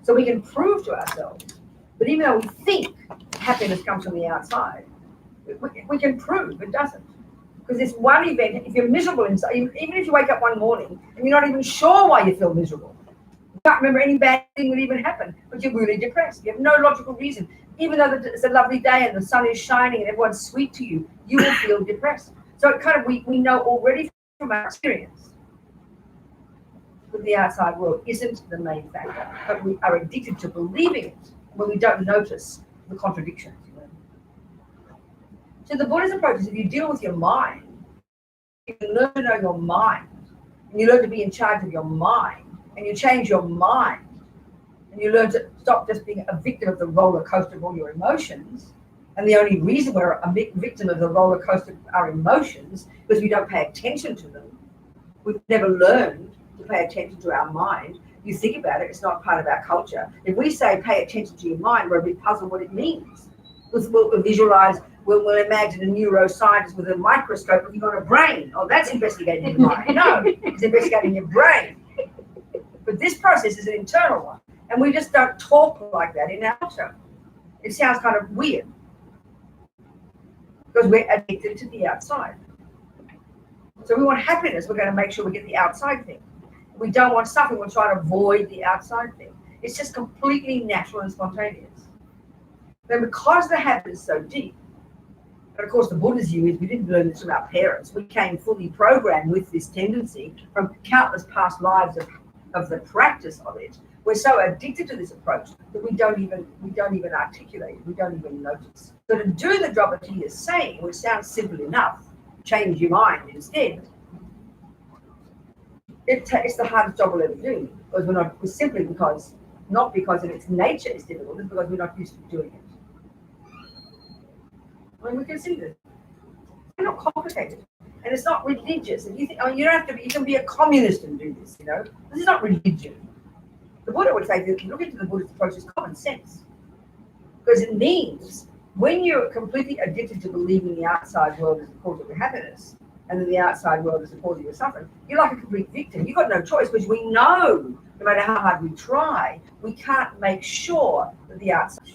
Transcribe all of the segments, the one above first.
So we can prove to ourselves that even though we think happiness comes from the outside, we can prove it doesn't. Because this one event, if you're miserable inside, even if you wake up one morning and you're not even sure why you feel miserable, you can't remember any bad thing that even happened, but you're really depressed. You have no logical reason. Even though it's a lovely day and the sun is shining and everyone's sweet to you, you will feel depressed. So it kind of we know already from our experience that the outside world isn't the main factor, but we are addicted to believing it when we don't notice the contradictions. So the Buddhist approach is if you deal with your mind, you can learn to know your mind, and you learn to be in charge of your mind, and you change your mind, and you learn to stop just being a victim of the roller coaster of all your emotions. And the only reason we're a victim of the roller coaster of our emotions is because we don't pay attention to them. We've never learned to pay attention to our mind. You think about it, it's not part of our culture. If we say pay attention to your mind, we're a bit puzzled what it means. We'll visualize, we'll imagine a neuroscientist with a microscope looking on a brain. Oh, that's investigating your mind. No, it's investigating your brain. But this process is an internal one. And we just don't talk like that in our culture. It sounds kind of weird. Because we're addicted to the outside. So we want happiness, we're going to make sure we get the outside thing. We don't want suffering, we'll try to avoid the outside thing. It's just completely natural and spontaneous. Then because the habit is so deep, and of course the Buddha's view is we didn't learn this from our parents. We came fully programmed with this tendency from countless past lives of the practice of it. We're so addicted to this approach that we don't even articulate it, we don't even notice. So to do the job that he is saying, which sounds simple enough, change your mind instead, it's the hardest job we'll ever do. Because it's simply because, not because in its nature it's difficult, it's because we're not used to doing it. I mean, we can see this. It's not complicated. And it's not religious. If you think, you don't have to be, you can be a communist and do this, This is not religion. The Buddha would say, look into the Buddhist approach as common sense. Because it means when you're completely addicted to believing the outside world is the cause of your happiness, and then the outside world is the cause of your suffering, you're like a complete victim. You've got no choice because we know, no matter how hard we try, we can't make sure that the outside.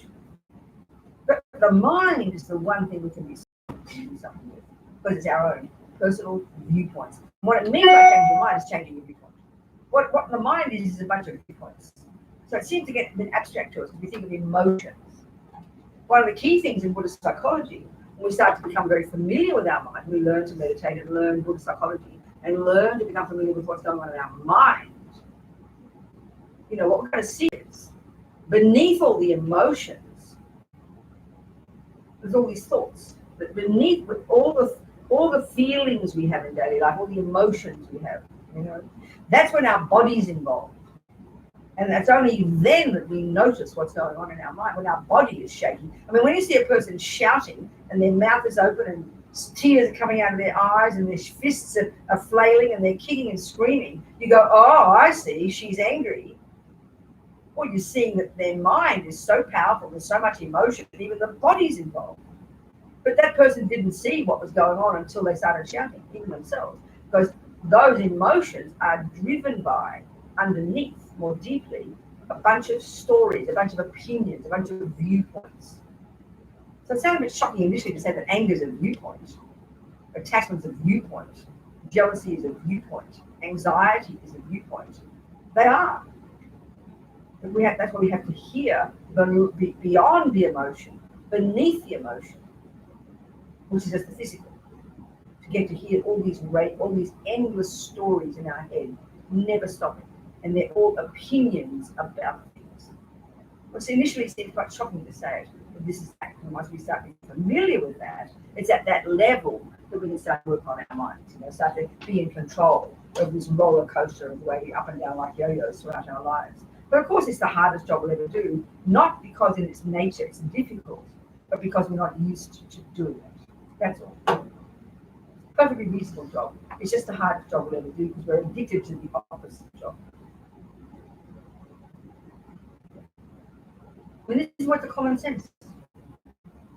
But the mind is the one thing we can be something with, because it's our own personal viewpoints. And what it means by changing your mind is changing your viewpoint. What the mind is a bunch of viewpoints. So it seems to get a bit abstract to us because we think of emotions. One of the key things in Buddhist psychology, when we start to become very familiar with our mind, we learn to meditate and learn Buddhist psychology and learn to become familiar with what's going on in our mind. What we're going to see is beneath all the emotions, there's all these thoughts. But beneath with all the feelings we have in daily life, all the emotions we have, that's when our body's involved. And that's only then that we notice what's going on in our mind, when our body is shaking. I mean, when you see a person shouting and their mouth is open and tears are coming out of their eyes and their fists are flailing and they're kicking and screaming, you go, oh, I see, she's angry. Well, you're seeing that their mind is so powerful, there's so much emotion, that even the body's involved. But that person didn't see what was going on until they started shouting, even themselves. Because those emotions are driven by, underneath, more deeply, a bunch of stories, a bunch of opinions, a bunch of viewpoints. So it sounds a bit shocking initially to say that anger is a viewpoint, attachment is a viewpoint, jealousy is a viewpoint, anxiety is a viewpoint. They are. But that's why we have to hear beyond the emotion, beneath the emotion, which is just the physical, to get to hear all these endless stories in our head, never stopping. And they're all opinions about things. Which initially seems quite shocking to say it, but this is that. And once we start being familiar with that, it's at that level that we can start to work on our minds, start to be in control of this roller coaster of going up and down like yo-yos throughout our lives. But of course, it's the hardest job we'll ever do, not because in its nature it's difficult, but because we're not used to doing it. That's all. Perfectly reasonable job. It's just the hardest job we'll ever do because we're addicted to the opposite job. I mean, this is what's the common sense.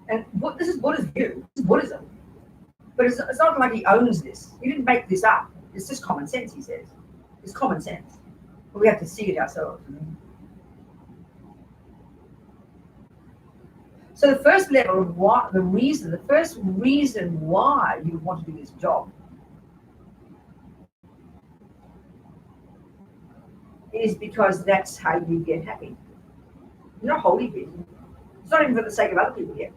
And this is Buddha's view. This is Buddhism. But it's not like he owns this. He didn't make this up. It's just common sense, he says. It's common sense. But we have to see it ourselves. So the first level of what, the first reason why you want to do this job is because that's how you get happy. Not wholly reason. It's not even for the sake of other people yet.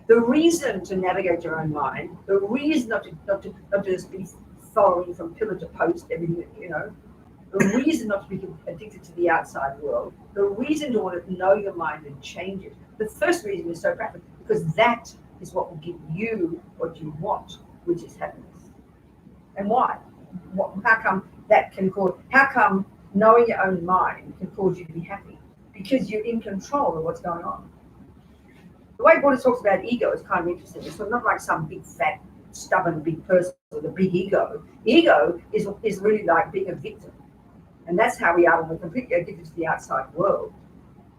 The reason to navigate your own mind, the reason not to just be following from pillar to post everything, the reason not to be addicted to the outside world, the reason to want to know your mind and change it. The first reason is so practical because that is what will give you what you want, which is happiness. And why? How come that can cause? How come knowing your own mind can cause you to be happy? Because you're in control of what's going on. The way Buddha talks about ego is kind of interesting. It's not like some big, fat, stubborn, big person with a big ego. Ego is really like being a victim. And that's how we are when we're completely addicted to the outside world,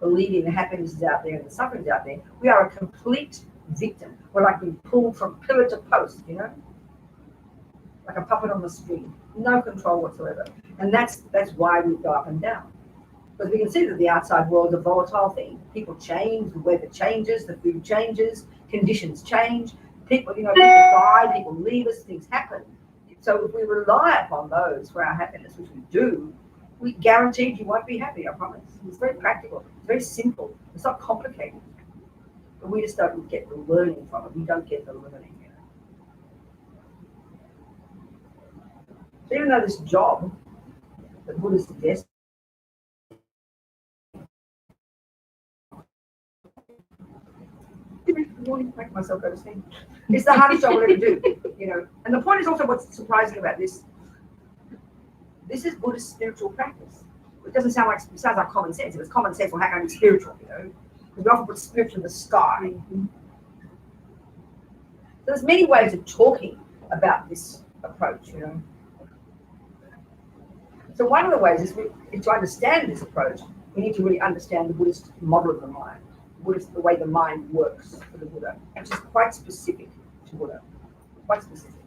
believing the happiness is out there and the suffering is out there. We are a complete victim. We're like being pulled from pillar to post, like a puppet on the string. No control whatsoever. And that's why we go up and down. Because we can see that the outside world is a volatile thing. People change, the weather changes, the food changes, conditions change. People die, people leave us, things happen. So if we rely upon those for our happiness, which we do, we guaranteed you won't be happy, I promise. It's very practical. It's very simple. It's not complicated. But we just don't get the learning from it. We don't get the learning. So even though this job that Buddha suggests, make myself go to sleep. It's the hardest job we'll ever do, And the point is also what's surprising about this. This is Buddhist spiritual practice. It doesn't sound like it sounds like common sense. If it's common sense, well, how can it be spiritual? Because we often put spiritual in the sky. So there's many ways of talking about this approach, So one of the ways is to understand this approach, we need to really understand the Buddhist model of the mind. The way the mind works for the Buddha, which is quite specific to Buddha, quite specific.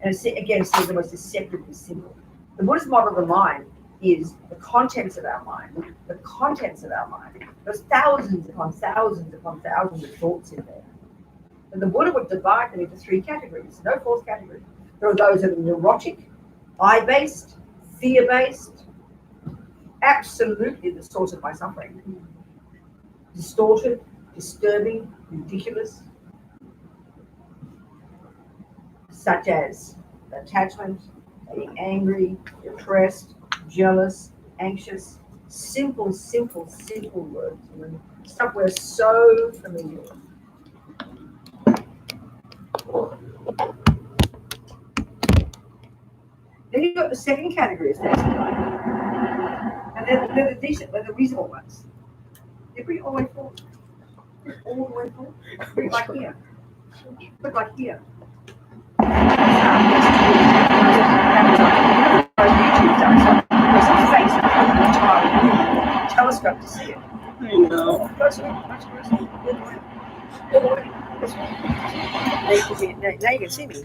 And again, it's the most deceptively simple. The Buddhist model of the mind is the contents of our mind. The contents of our mind. There's thousands upon thousands upon thousands of thoughts in there. And the Buddha would divide them into three categories, no fourth category. There are those that are neurotic, I-based, fear-based, absolutely the source of my suffering. Distorted, disturbing, ridiculous, such as attachment, being angry, depressed, jealous, anxious. Simple words. Stuff we're so familiar with. Then you've got the second category of things. And they're the decent, they're the reasonable ones. They bring it all the way forward. All the way forward. Bring it like here. Put it like here. Telescope to see it. I know. Now you can see me.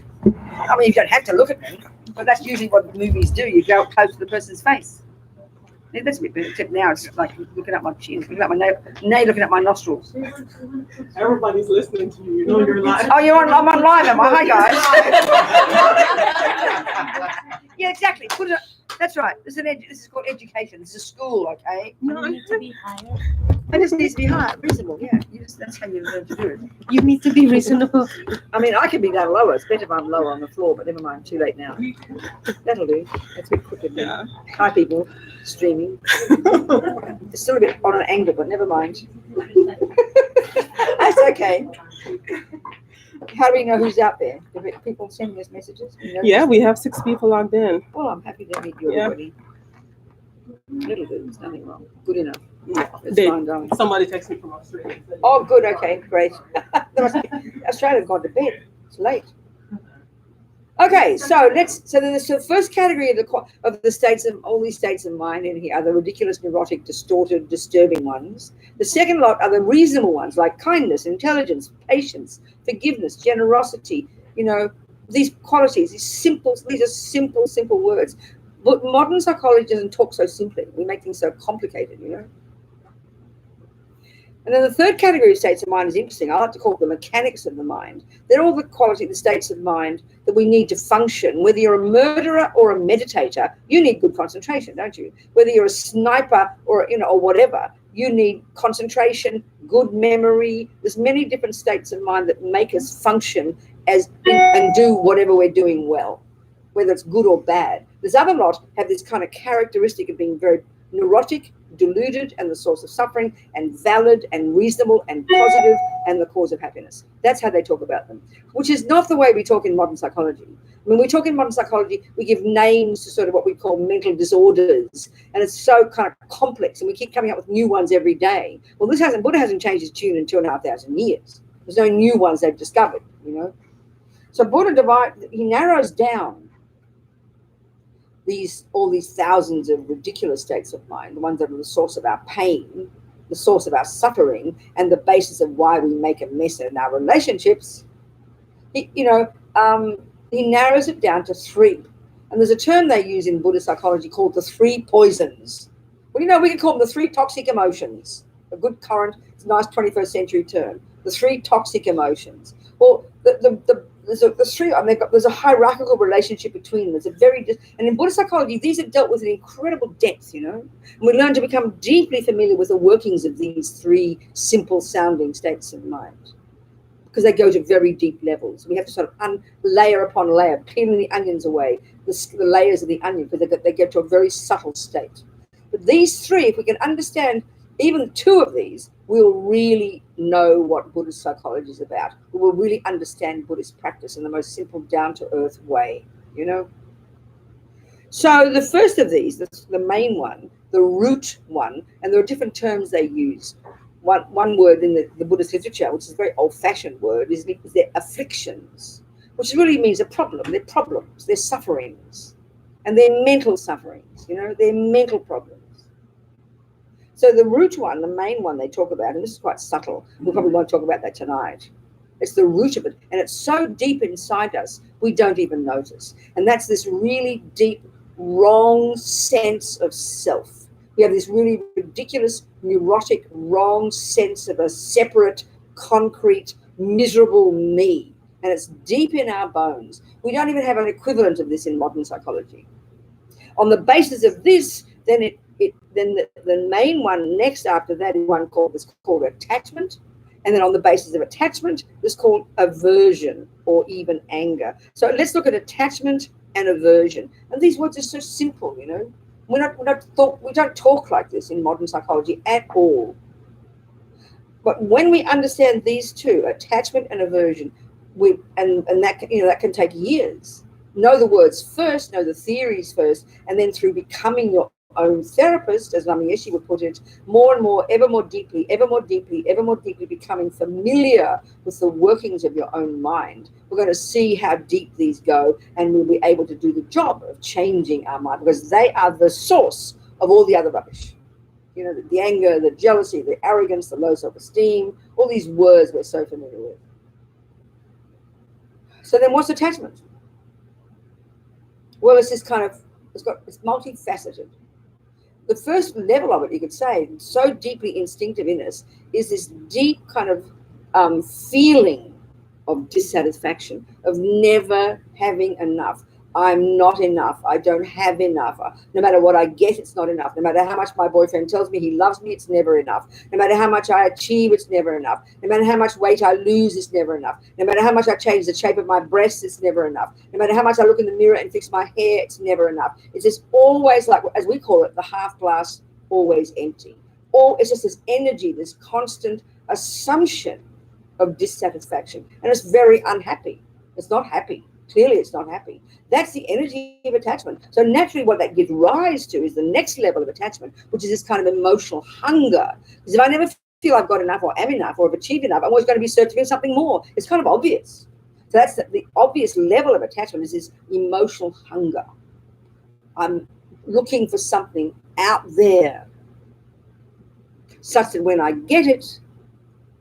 I mean, you don't have to look at me, but that's usually what movies do. You go close to the person's face. That's a bit better, except now it's like looking at my chin, looking at my nose, now you're looking at my nostrils. Everybody's listening to you. You know you're live. Oh, I'm on live, am I? Hi, guys. Yeah, exactly. Put it. That's right. This is called education. This is a school, okay? No, you need to be higher. It just needs to be hard, reasonable, yeah. That's how you learn to do it. You need to be reasonable. I mean, I could be that lower. It's better if I'm lower on the floor, but never mind. Too late now. That'll do. That's a bit crooked. Yeah. Hi, people. Streaming. It's still a bit on an angle, but never mind. That's okay. How do we know who's out there? Do people sending us messages? Yeah, we have 6 people logged in. Well, I'm happy to meet you, everybody. Little bit, there's nothing wrong. Good enough. Yeah. It's fine, darling. Somebody texted me from Australia. Oh, good. Okay, great. Australia's gone to bed. It's late. Okay, so the first category of the states of all these states of mind in here are the ridiculous, neurotic, distorted, disturbing ones. The second lot are the reasonable ones, like kindness, intelligence, patience, forgiveness, generosity. These qualities, these are simple words. But modern psychology doesn't talk so simply. We make things so complicated. And then the third category of states of mind is interesting. I like to call it the mechanics of the mind. They're all the quality, the states of mind that we need to function. Whether you're a murderer or a meditator, you need good concentration, don't you? Whether you're a sniper or, or whatever, you need concentration, good memory. There's many different states of mind that make us function and do whatever we're doing well, whether it's good or bad. This other lot have this kind of characteristic of being very neurotic, deluded, and the source of suffering, and valid and reasonable and positive and the cause of happiness. That's how they talk about them, which is not the way we talk in modern psychology. When we talk in modern psychology, we give names to sort of what we call mental disorders, and it's so kind of complex, and we keep coming up with new ones every day. Well, Buddha hasn't changed his tune in 2,500 years. There's no new ones they've discovered, So Buddha he narrows down all these thousands of ridiculous states of mind, the ones that are the source of our pain, the source of our suffering, and the basis of why we make a mess in our relationships. He narrows it down to 3. And there's a term they use in Buddhist psychology called the 3 poisons. Well, we can call them the 3 toxic emotions. A good current, it's a nice 21st century term. The 3 toxic emotions. Well, there's 3, there's a hierarchical relationship between them. And in Buddhist psychology, these are dealt with in incredible depth, And we learn to become deeply familiar with the workings of these 3 simple sounding states of mind, because they go to very deep levels. We have to sort of layer upon layer, peeling the onions away, the layers of the onion, because they get to a very subtle state. But these 3, if we can understand even 2 of these, we'll really know what Buddhist psychology is about. We will really understand Buddhist practice in the most simple, down-to-earth way, So the first of these, the main one, the root one, and there are different terms they use. One word in the Buddhist literature, which is a very old-fashioned word, is their afflictions, which really means a problem. They're problems, they're sufferings, and they're mental sufferings, they're mental problems. So the root one, the main one they talk about, and this is quite subtle, we probably won't talk about that tonight. It's the root of it, and it's so deep inside us, we don't even notice. And that's this really deep, wrong sense of self. We have this really ridiculous, neurotic, wrong sense of a separate, concrete, miserable me. And it's deep in our bones. We don't even have an equivalent of this in modern psychology. On the basis of this, then the main one next after that is one called attachment. And then on the basis of attachment, it's called aversion or even anger. So let's look at attachment and aversion. And these words are so simple, We don't talk like this in modern psychology at all. But when we understand these 2, attachment and aversion, that can take years. Know the words first, know the theories first, and then through becoming your own therapist, as Lama Yeshe would put it, more and more, ever more deeply, becoming familiar with the workings of your own mind. We're going to see how deep these go, and we'll be able to do the job of changing our mind, because they are the source of all the other rubbish. The anger, the jealousy, the arrogance, the low self-esteem, all these words we're so familiar with. So then what's attachment? Well, it's this it's multifaceted. The first level of it, you could say, so deeply instinctive in us, is this deep kind of feeling of dissatisfaction, of never having enough. I'm not enough. I don't have enough. No matter what I get, it's not enough. No matter how much my boyfriend tells me he loves me, it's never enough. No matter how much I achieve, it's never enough. No matter how much weight I lose, it's never enough. No matter how much I change the shape of my breasts, it's never enough. No matter how much I look in the mirror and fix my hair, it's never enough. It's just always, like, as we call it, the half glass always empty. It's just this energy, this constant assumption of dissatisfaction. And it's very unhappy. It's not happy. Clearly, it's not happy. That's the energy of attachment. So naturally, what that gives rise to is the next level of attachment, which is this kind of emotional hunger. Because if I never feel I've got enough or am enough or have achieved enough, I'm always going to be searching for something more. It's kind of obvious. So that's the obvious level of attachment, is this emotional hunger. I'm looking for something out there, such that when I get it,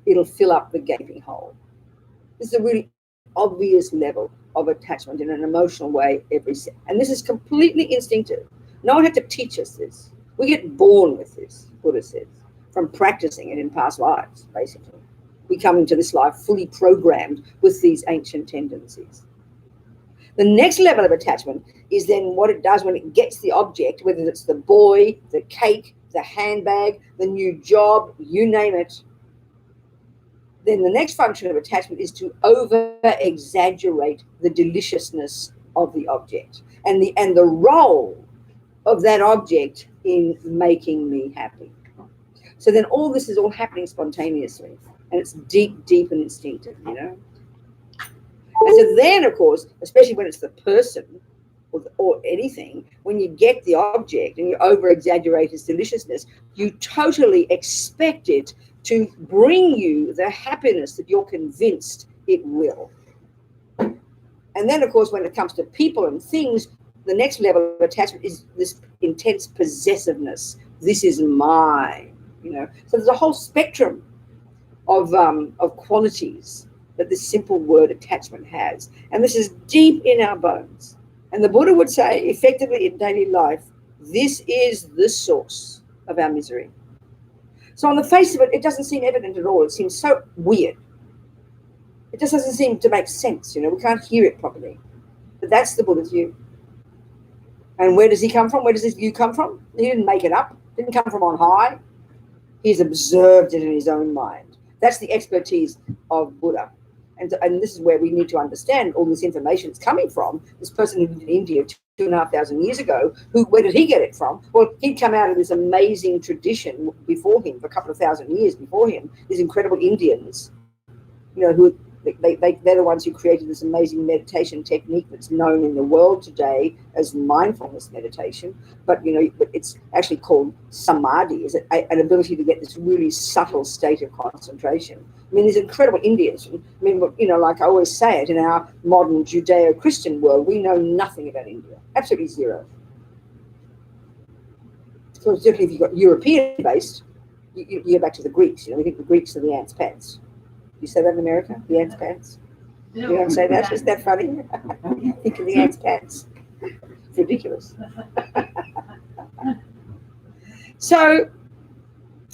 it'll fill up the gaping hole. This is a really obvious level of attachment in an emotional way and this is completely instinctive. No one had to teach us this. We get born with this, Buddha says. from practicing it in past lives, basically. We come into this life fully programmed with these ancient tendencies. The next level of attachment is then what it does when it gets the object, whether it's the boy, the cake, the handbag, the new job, you name it. Then the next function of attachment is to over-exaggerate the deliciousness of the object and the role of that object in making me happy. So then all this is all happening spontaneously, and it's deep, deep and instinctive, you know. And so then, of course, especially when it's the person or anything, when you get the object and you over-exaggerate its deliciousness, you totally expect it to bring you the happiness that you're convinced it will. And then, of course, when it comes to people and things, the next level of attachment is this intense possessiveness. This is mine, you know. So there's a whole spectrum of qualities that this simple word attachment has. And this is deep in our bones. And the Buddha would say, effectively in daily life, this is the source of our misery. So on the face of it, it doesn't seem evident at all. It seems so weird. It just doesn't seem to make sense, you know. We can't hear it properly. But that's the Buddha's view. And where does he come from? Where does his view come from? He didn't make it up. It didn't come from on high. He's observed it in his own mind. That's the expertise of Buddha. And this is where we need to understand all this information is coming from. This person who lived in India 2,500 years ago, where did he get it from? Well, he'd come out of this amazing tradition before him, for a couple of thousand years before him, these incredible Indians, you know, who they're the ones who created this amazing meditation technique that's known in the world today as mindfulness meditation. But, you know, it's actually called samadhi, is an ability to get this really subtle state of concentration. I mean, these incredible Indians, I mean, you know, like I always say it, in our modern Judeo-Christian world, we know nothing about India, absolutely zero. So certainly if you've got European-based, you go back to the Greeks, you know, we think the Greeks are the ants' pants. You say that in America? The ants' pants? You don't say that? Isn't that funny? Think of the ants' pants. It's ridiculous. So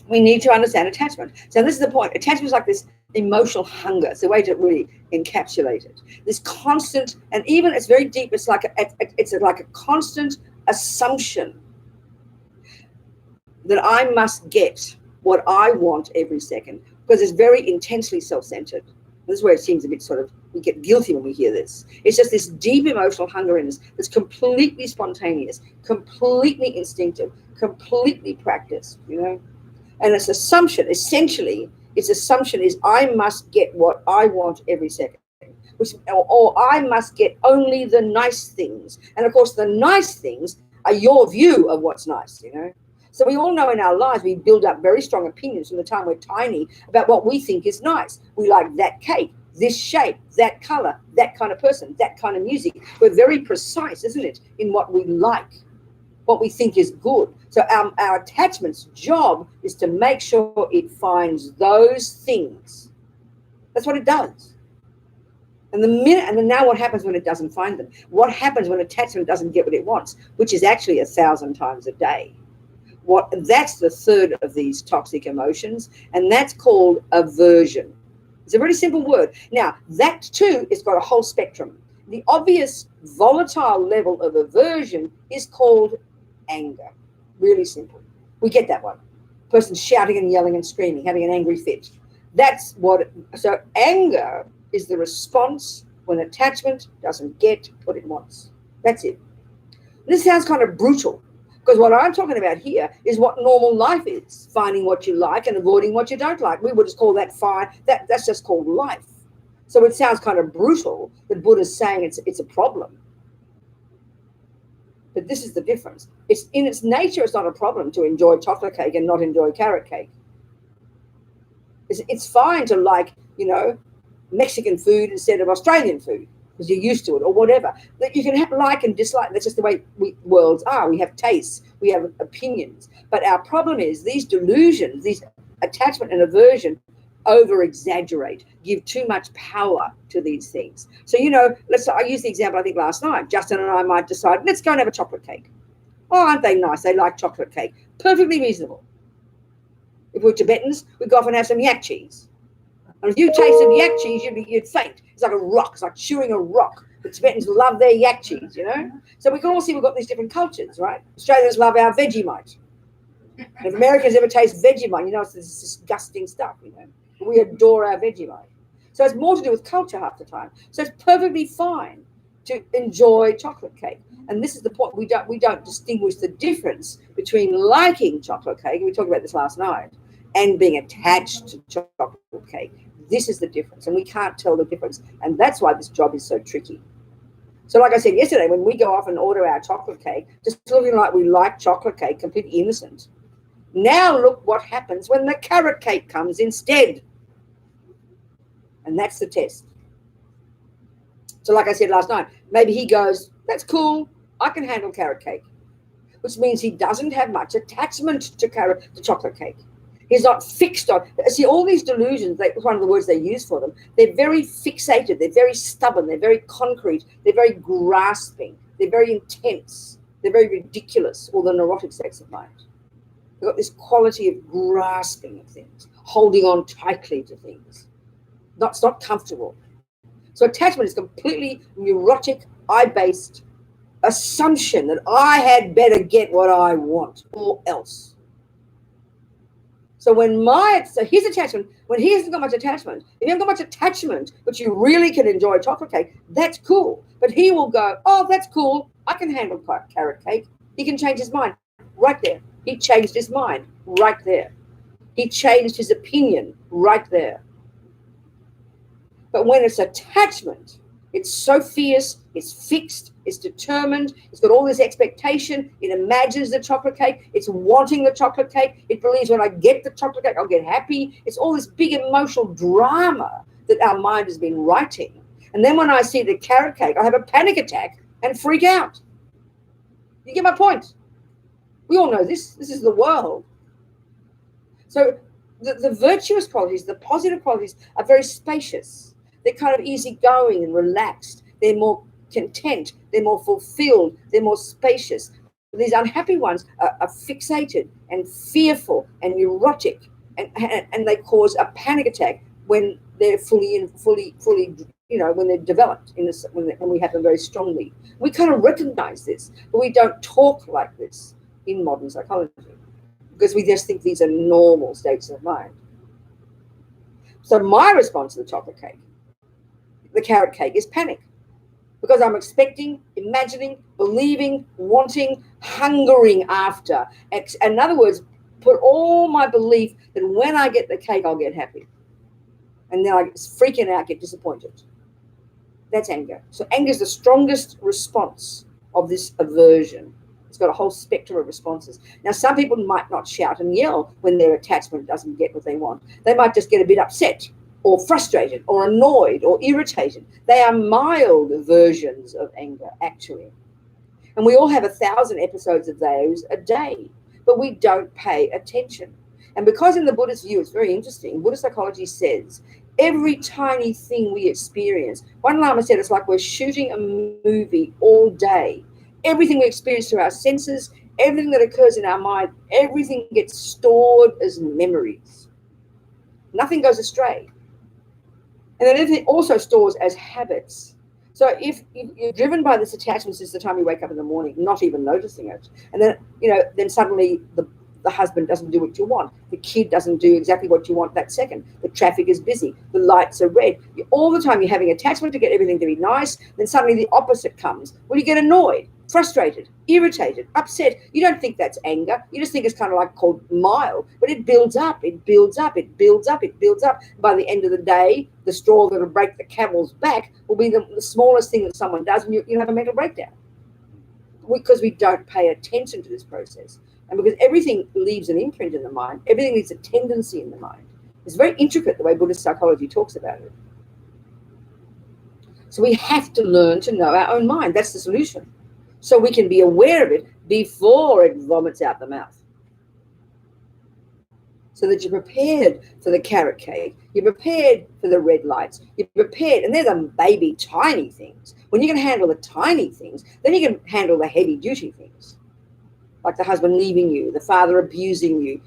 we need to understand attachment. So this is the point. Attachment is like this emotional hunger. It's the way to really encapsulate it. This constant, and even it's very deep. It's like a constant assumption that I must get what I want every second, because it's very intensely self-centered. This is where it seems a bit sort of, we get guilty when we hear this. It's just this deep emotional hunger in us that's completely spontaneous, completely instinctive, completely practiced, you know. And its assumption, essentially, its assumption is I must get what I want every second, or I must get only the nice things. And of course, the nice things are your view of what's nice, you know. So we all know in our lives, we build up very strong opinions from the time we're tiny about what we think is nice. We like that cake, this shape, that color, that kind of person, that kind of music. We're very precise, isn't it, in what we like, what we think is good. So our attachment's job is to make sure it finds those things. That's what it does. And then now what happens when it doesn't find them? What happens when attachment doesn't get what it wants, which is actually 1,000 times a day? That's the third of these toxic emotions, and that's called aversion. It's a very simple word. Now, that too has got a whole spectrum. The obvious volatile level of aversion is called anger. Really simple. We get that one. Person shouting and yelling and screaming, having an angry fit. So anger is the response when attachment doesn't get what it wants. That's it. This sounds kind of brutal, because what I'm talking about here is what normal life is, finding what you like and avoiding what you don't like. We would just call that fine. That's just called life. So it sounds kind of brutal that Buddha's saying it's a problem. But this is the difference. It's in its nature, it's not a problem to enjoy chocolate cake and not enjoy carrot cake. It's fine to like, you know, Mexican food instead of Australian food, because you're used to it, or whatever. That you can have like and dislike. That's just the way worlds are. We have tastes, we have opinions. But our problem is these delusions, these attachment and aversion, over-exaggerate, give too much power to these things. So, you know, I used the example, I think, last night. Justin and I might decide, let's go and have a chocolate cake. Oh, aren't they nice? They like chocolate cake. Perfectly reasonable. If we're Tibetans, we'd go off and have some yak cheese. And if you tasted yak cheese, you'd faint. It's like a rock. It's like chewing a rock. The Tibetans love their yak cheese, you know? So we can all see we've got these different cultures, right? Australians love our Vegemite. And if Americans ever taste Vegemite, you know, it's this disgusting stuff, you know? We adore our Vegemite. So it's more to do with culture half the time. So it's perfectly fine to enjoy chocolate cake. And this is the point. We don't distinguish the difference between liking chocolate cake, we talked about this last night, and being attached to chocolate cake. This is the difference, and we can't tell the difference. And that's why this job is so tricky. So like I said yesterday, when we go off and order our chocolate cake, just looking like we like chocolate cake, completely innocent. Now look what happens when the carrot cake comes instead. And that's the test. So like I said last night, maybe he goes, that's cool, I can handle carrot cake, which means he doesn't have much attachment to chocolate cake. He's not fixed on. See, all these delusions, one of the words they use for them, they're very fixated, they're very stubborn, they're very concrete, they're very grasping, they're very intense, they're very ridiculous, all the neurotic states of mind. They've got this quality of grasping of things, holding on tightly to things. It's not comfortable. So attachment is completely neurotic, I-based assumption that I had better get what I want or else. So his attachment, when he hasn't got much attachment, if you haven't got much attachment, but you really can enjoy chocolate cake, that's cool. But he will go, oh, that's cool, I can handle carrot cake. He can change his mind right there. He changed his mind right there. He changed his opinion right there. But when it's attachment, it's so fierce, it's fixed, it's determined, it's got all this expectation, it imagines the chocolate cake, it's wanting the chocolate cake, it believes when I get the chocolate cake, I'll get happy. It's all this big emotional drama that our mind has been writing. And then when I see the carrot cake, I have a panic attack and freak out. You get my point? We all know this. This is the world. So the virtuous qualities, the positive qualities are very spacious. They're kind of easygoing and relaxed. They're more content. They're more fulfilled. They're more spacious. These unhappy ones are fixated and fearful and neurotic, and they cause a panic attack when they're fully, you know, when they're developed, when we have them very strongly. We kind of recognize this, but we don't talk like this in modern psychology because we just think these are normal states of mind. So my response to the chocolate cake, the carrot cake, is panic, because I'm expecting, imagining, believing, wanting, hungering after. In other words, put all my belief that when I get the cake, I'll get happy. And then I get freaking out, get disappointed. That's anger. So anger is the strongest response of this aversion. It's got a whole spectrum of responses. Now, some people might not shout and yell when their attachment doesn't get what they want. They might just get a bit upset or frustrated or annoyed or irritated. They are mild versions of anger, actually. And we all have 1,000 episodes of those a day, but we don't pay attention. And because in the Buddhist view, it's very interesting, Buddhist psychology says every tiny thing we experience, one Lama said it's like we're shooting a movie all day. Everything we experience through our senses, everything that occurs in our mind, everything gets stored as memories. Nothing goes astray. And then everything also stores as habits. So if you're driven by this attachment since the time you wake up in the morning, not even noticing it, and then, then suddenly the husband doesn't do what you want. The kid doesn't do exactly what you want that second. The traffic is busy. The lights are red. All the time you're having attachment to get everything to be nice. Then suddenly the opposite comes. Well, you get annoyed, frustrated, irritated, upset. You don't think that's anger. You just think it's kind of like called mild. But it builds up. It builds up. It builds up. It builds up. By the end of the day, the straw that will break the camel's back will be the smallest thing that someone does, and you have a mental breakdown. Because we don't pay attention to this process. And because everything leaves an imprint in the mind, everything leaves a tendency in the mind. It's very intricate the way Buddhist psychology talks about it. So we have to learn to know our own mind. That's the solution. So we can be aware of it before it vomits out the mouth. So that you're prepared for the carrot cake, you're prepared for the red lights, you're prepared, and they're the baby tiny things. When you can handle the tiny things, then you can handle the heavy duty things. Like the husband leaving you, the father abusing you,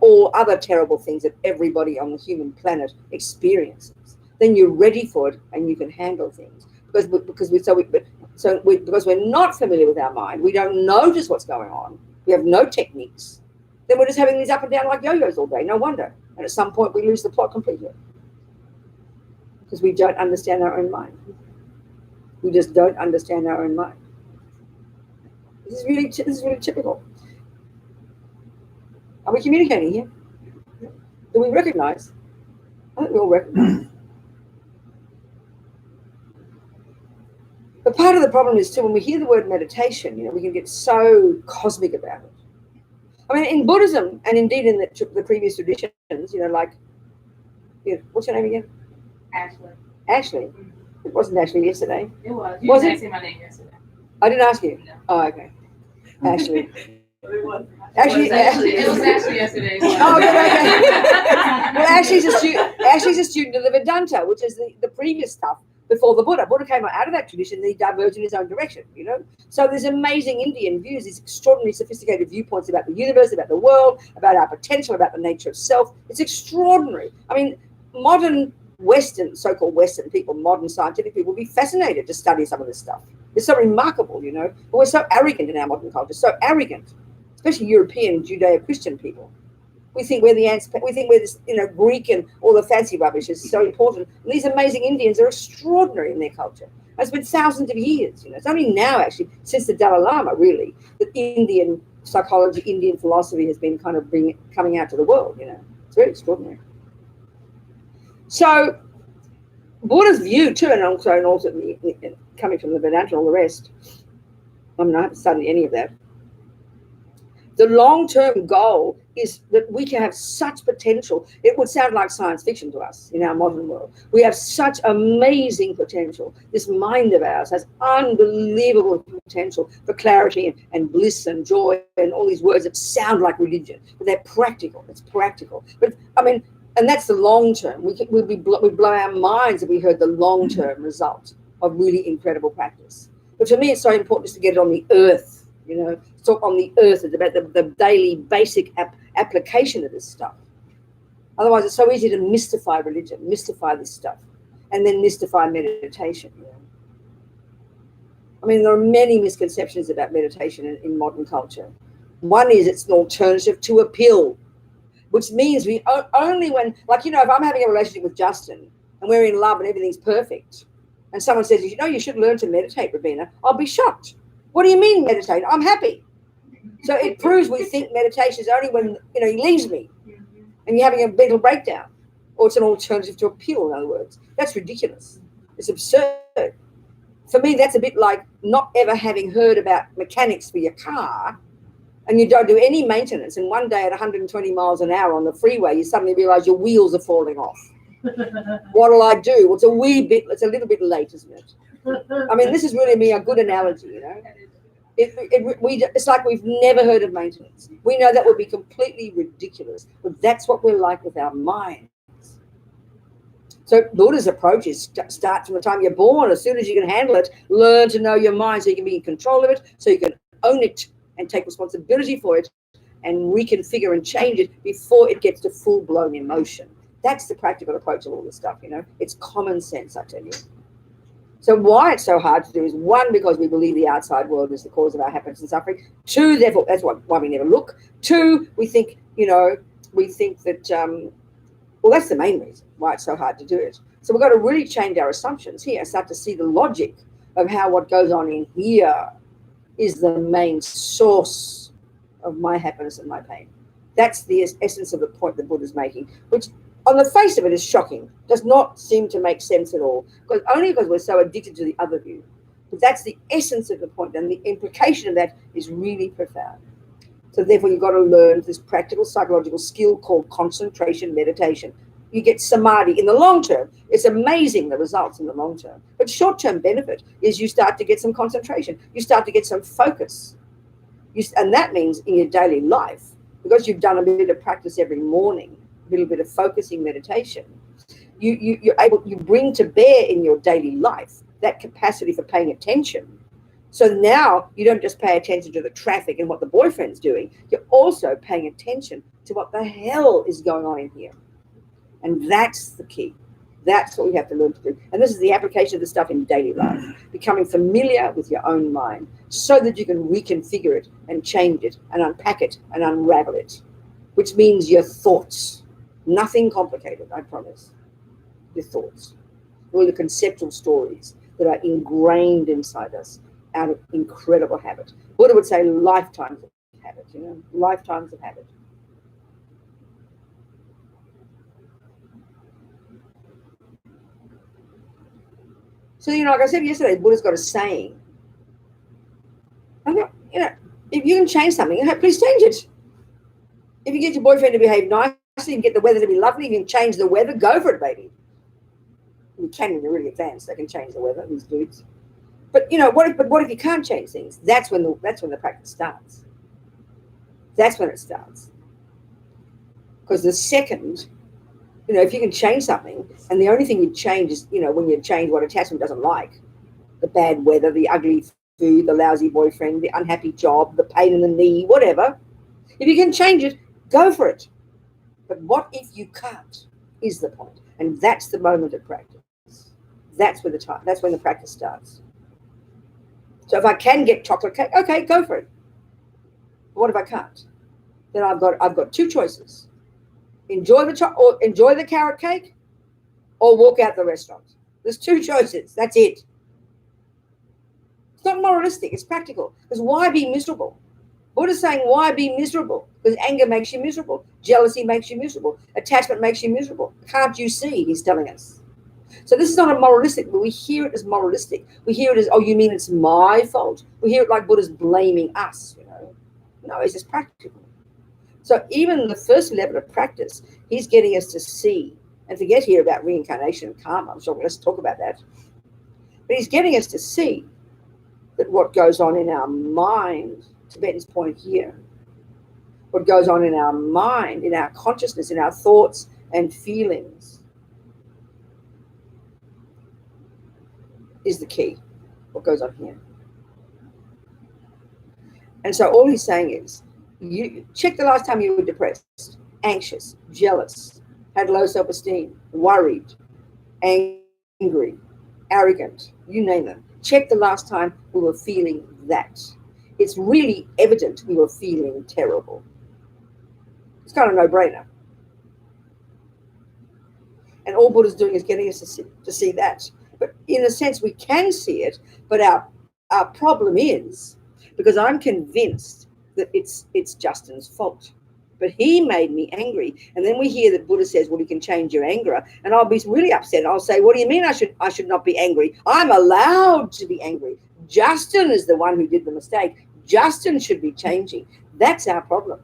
all other terrible things that everybody on the human planet experiences. Then you're ready for it and you can handle things. Because we're not familiar with our mind, we don't notice what's going on, we have no techniques, then we're just having these up and down like yo-yos all day. No wonder. And at some point we lose the plot completely. Because we don't understand our own mind. We just don't understand our own mind. This is really typical. Are we communicating here? Do we recognize? I think we all recognize. But part of the problem is too, when we hear the word meditation, we can get so cosmic about it. I mean, in Buddhism, and indeed in the previous traditions, what's your name again? Ashley. Ashley. It wasn't Ashley yesterday. It was. You Was didn't it? ask me my name yesterday. I didn't ask you. No. Oh, okay. Ashley. It was. Actually, It was actually yesterday. Oh, okay. Well, Ashley's a student of the Vedanta, which is the previous stuff before the Buddha. Buddha came out of that tradition and he diverged in his own direction, So there's amazing Indian views, these extraordinarily sophisticated viewpoints about the universe, about the world, about our potential, about the nature of self. It's extraordinary. I mean, modern Western, so-called Western people, modern scientific people, will be fascinated to study some of this stuff. It's so remarkable, But we're so arrogant in our modern culture, so arrogant, especially European, Judeo-Christian people. We think we're the answer. We think we're this, Greek and all the fancy rubbish is so important. And these amazing Indians are extraordinary in their culture. It's been thousands of years, It's only now, actually, since the Dalai Lama, really, that Indian psychology, Indian philosophy has been kind of coming out to the world, It's very extraordinary. So Buddha's view too, and also coming from the Vedanta and all the rest, I haven't studied any of that. The long-term goal is that we can have such potential. It would sound like science fiction to us in our modern world. We have such amazing potential. This mind of ours has unbelievable potential for clarity and bliss and joy and all these words that sound like religion, but they're practical. It's practical. But and that's the long term. We'd blow our minds if we heard the long-term result of really incredible practice. But for me, it's so important just to get it on the earth. Talk on the earth. It's about the daily basic application of this stuff. Otherwise, it's so easy to mystify religion, mystify this stuff, and then mystify meditation. I mean, there are many misconceptions about meditation in modern culture. One is it's an alternative to a pill, which means we only when, if I'm having a relationship with Justin and we're in love and everything's perfect, and someone says, you should learn to meditate, Robina, I'll be shocked. What do you mean meditate? I'm happy. So it proves we think meditation is only when, he leaves me and you're having a mental breakdown, or it's an alternative to a pill, in other words. That's ridiculous. It's absurd. For me, that's a bit like not ever having heard about mechanics for your car, and you don't do any maintenance, and one day at 120 miles an hour on the freeway, you suddenly realize your wheels are falling off. What'll I do? Well, it's a little bit late, isn't it? I mean, this is really a good analogy, It's like we've never heard of maintenance. We know that would be completely ridiculous, but that's what we're like with our minds. So Buddha's approach is start from the time you're born. As soon as you can handle it, learn to know your mind so you can be in control of it, so you can own it and take responsibility for it and reconfigure and change it before it gets to full-blown emotion. That's the practical approach of all this stuff, It's common sense, I tell you. So why it's so hard to do is, one, because we believe the outside world is the cause of our happiness and suffering. Two, therefore, that's why we never look. Two, we think that, that's the main reason why it's so hard to do it. So we've got to really change our assumptions here, start to see the logic of how what goes on in here is the main source of my happiness and my pain. That's the essence of the point that Buddha's making, which on the face of it is shocking, does not seem to make sense at all, because we're so addicted to the other view. But that's the essence of the point, and the implication of that is really profound. So therefore, you've got to learn this practical psychological skill called concentration meditation. You get samadhi in the long term. It's amazing, the results in the long term. But short-term benefit is you start to get some concentration. You start to get some focus. And that means in your daily life, because you've done a bit of practice every morning, a little bit of focusing meditation, you bring to bear in your daily life that capacity for paying attention So now you don't just pay attention to the traffic and what the boyfriend's doing, you're also paying attention to what the hell is going on in here. And that's the key. That's what we have to learn to do. And this is the application of the stuff in daily life, becoming familiar with your own mind so that you can reconfigure it and change it and unpack it and unravel it, which means your thoughts. Nothing complicated, I promise. Your thoughts. All the conceptual stories that are ingrained inside us out of incredible habit. Buddha would say lifetimes of habit, lifetimes of habit. So, like I said yesterday, Buddha's got a saying. If you can change something, please change it. If you get your boyfriend to behave nicely, you can get the weather to be lovely, you can change the weather, go for it, baby. You can when you're really advanced, they can change the weather, these dudes. But what if you can't change things? That's when the practice starts. That's when it starts. Because the second, if you can change something, and the only thing you change is, when you change what attachment doesn't like, the bad weather, the ugly food, the lousy boyfriend, the unhappy job, the pain in the knee, whatever. If you can change it, go for it. But what if you can't, is the point. And that's the moment of practice. That's when the practice starts. So if I can get chocolate cake, okay, go for it. But what if I can't? Then I've got two choices. Enjoy the carrot cake or walk out the restaurant. There's two choices. That's it. It's not moralistic, it's practical. Because why be miserable? Buddha's saying, why be miserable? Because anger makes you miserable. Jealousy makes you miserable. Attachment makes you miserable. Can't you see? He's telling us. So this is not a moralistic, but we hear it as moralistic. We hear it as, oh, you mean it's my fault? We hear it like Buddha's blaming us, No, it's just practical. So even the first level of practice, he's getting us to see, and forget here about reincarnation and karma. I'm sure let's talk about that. But he's getting us to see that what goes on in our mind, Tibetan's point here, what goes on in our mind, in our consciousness, in our thoughts and feelings is the key, what goes on here. And so all he's saying is, you check the last time you were depressed, anxious, jealous, had low self-esteem, worried, angry, arrogant, you name them. Check the last time we were feeling that. It's really evident we were feeling terrible. It's kind of a no-brainer. And all Buddha's doing is getting us to see that. But in a sense, we can see it, but our problem is, because I'm convinced that it's Justin's fault. But he made me angry. And then we hear that Buddha says, well, you can change your anger. And I'll be really upset. I'll say, what do you mean I should not be angry? I'm allowed to be angry. Justin is the one who did the mistake. Justin should be changing. That's our problem.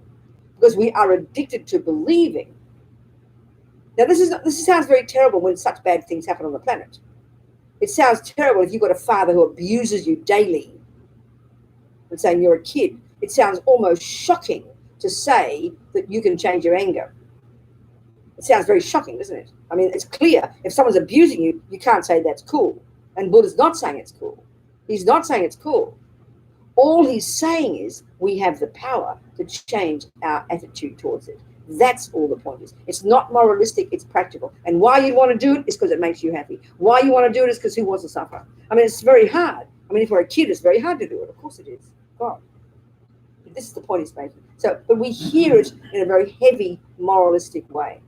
Because we are addicted to believing. Now, this sounds very terrible when such bad things happen on the planet. It sounds terrible if you've got a father who abuses you daily and saying you're a kid. It sounds almost shocking to say that you can change your anger. It sounds very shocking, doesn't it? I mean, it's clear. If someone's abusing you, you can't say that's cool. And Buddha's not saying it's cool. He's not saying it's cool. All he's saying is we have the power to change our attitude towards it. That's all the point is. It's not moralistic, it's practical. And why you want to do it is because it makes you happy. Why you want to do it is because who wants to suffer? I mean, it's very hard. I mean, if we're a kid, it's very hard to do it. Of course it is. God. But this is the point he's making. So, but we hear it in a very heavy, moralistic way.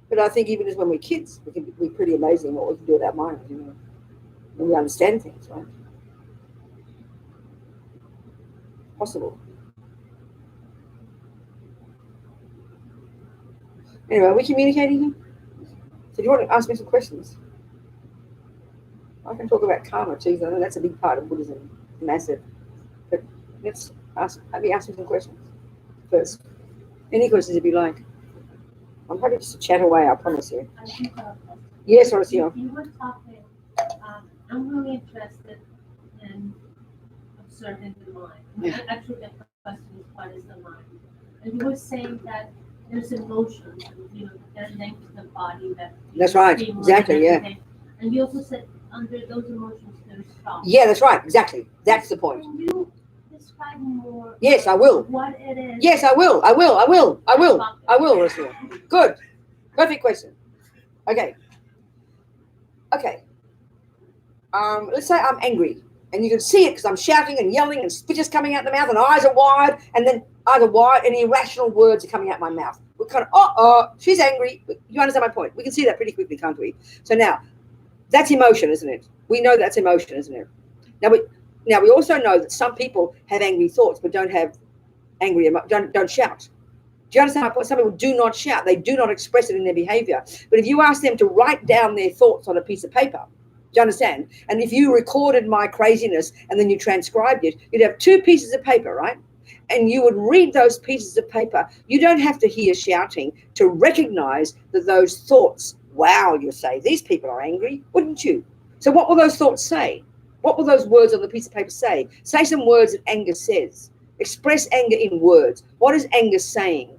But I think even as when we're kids, we can be pretty amazing what we can do with our minds, when we understand things, right? Possible. Anyway, are we communicating here? So do you want to ask me some questions? I can talk about karma too, I know that's a big part of Buddhism, massive. But let me ask you some questions first. Any questions if you like. I'm happy just to chat away, I promise you. Yes, Horacio. You were talking, I'm really interested in observing the mind. Yeah. Actually, the question is, what is the mind? And you were saying that there's emotions, that linked to the body that. That's right. feeling Exactly. and Yeah. everything. And you also said under those emotions there's thoughts. Yeah, that's right. Exactly. That's the point. Can you describe more? Yes, I will. What it is? Yes, I will. Ursula. Good. Perfect question. Okay. Let's say I'm angry, and you can see it because I'm shouting and yelling, and spit is coming out the mouth, and eyes are wide, and then eyes are wide, and irrational words are coming out my mouth. We're kind of, she's angry. You understand my point? We can see that pretty quickly, can't we? So now, that's emotion, isn't it? We know that's emotion, isn't it? Now we also know that some people have angry thoughts, but don't have don't shout. Do you understand my point? Some people do not shout. They do not express it in their behavior. But if you ask them to write down their thoughts on a piece of paper, do you understand? And if you recorded my craziness and then you transcribed it, you'd have 2 pieces of paper, right? And you would read those pieces of paper. You don't have to hear shouting to recognize that those thoughts, wow, you say, these people are angry, wouldn't you? So what will those thoughts say? What will those words on the piece of paper say? Say some words that anger says. Express anger in words. What is anger saying?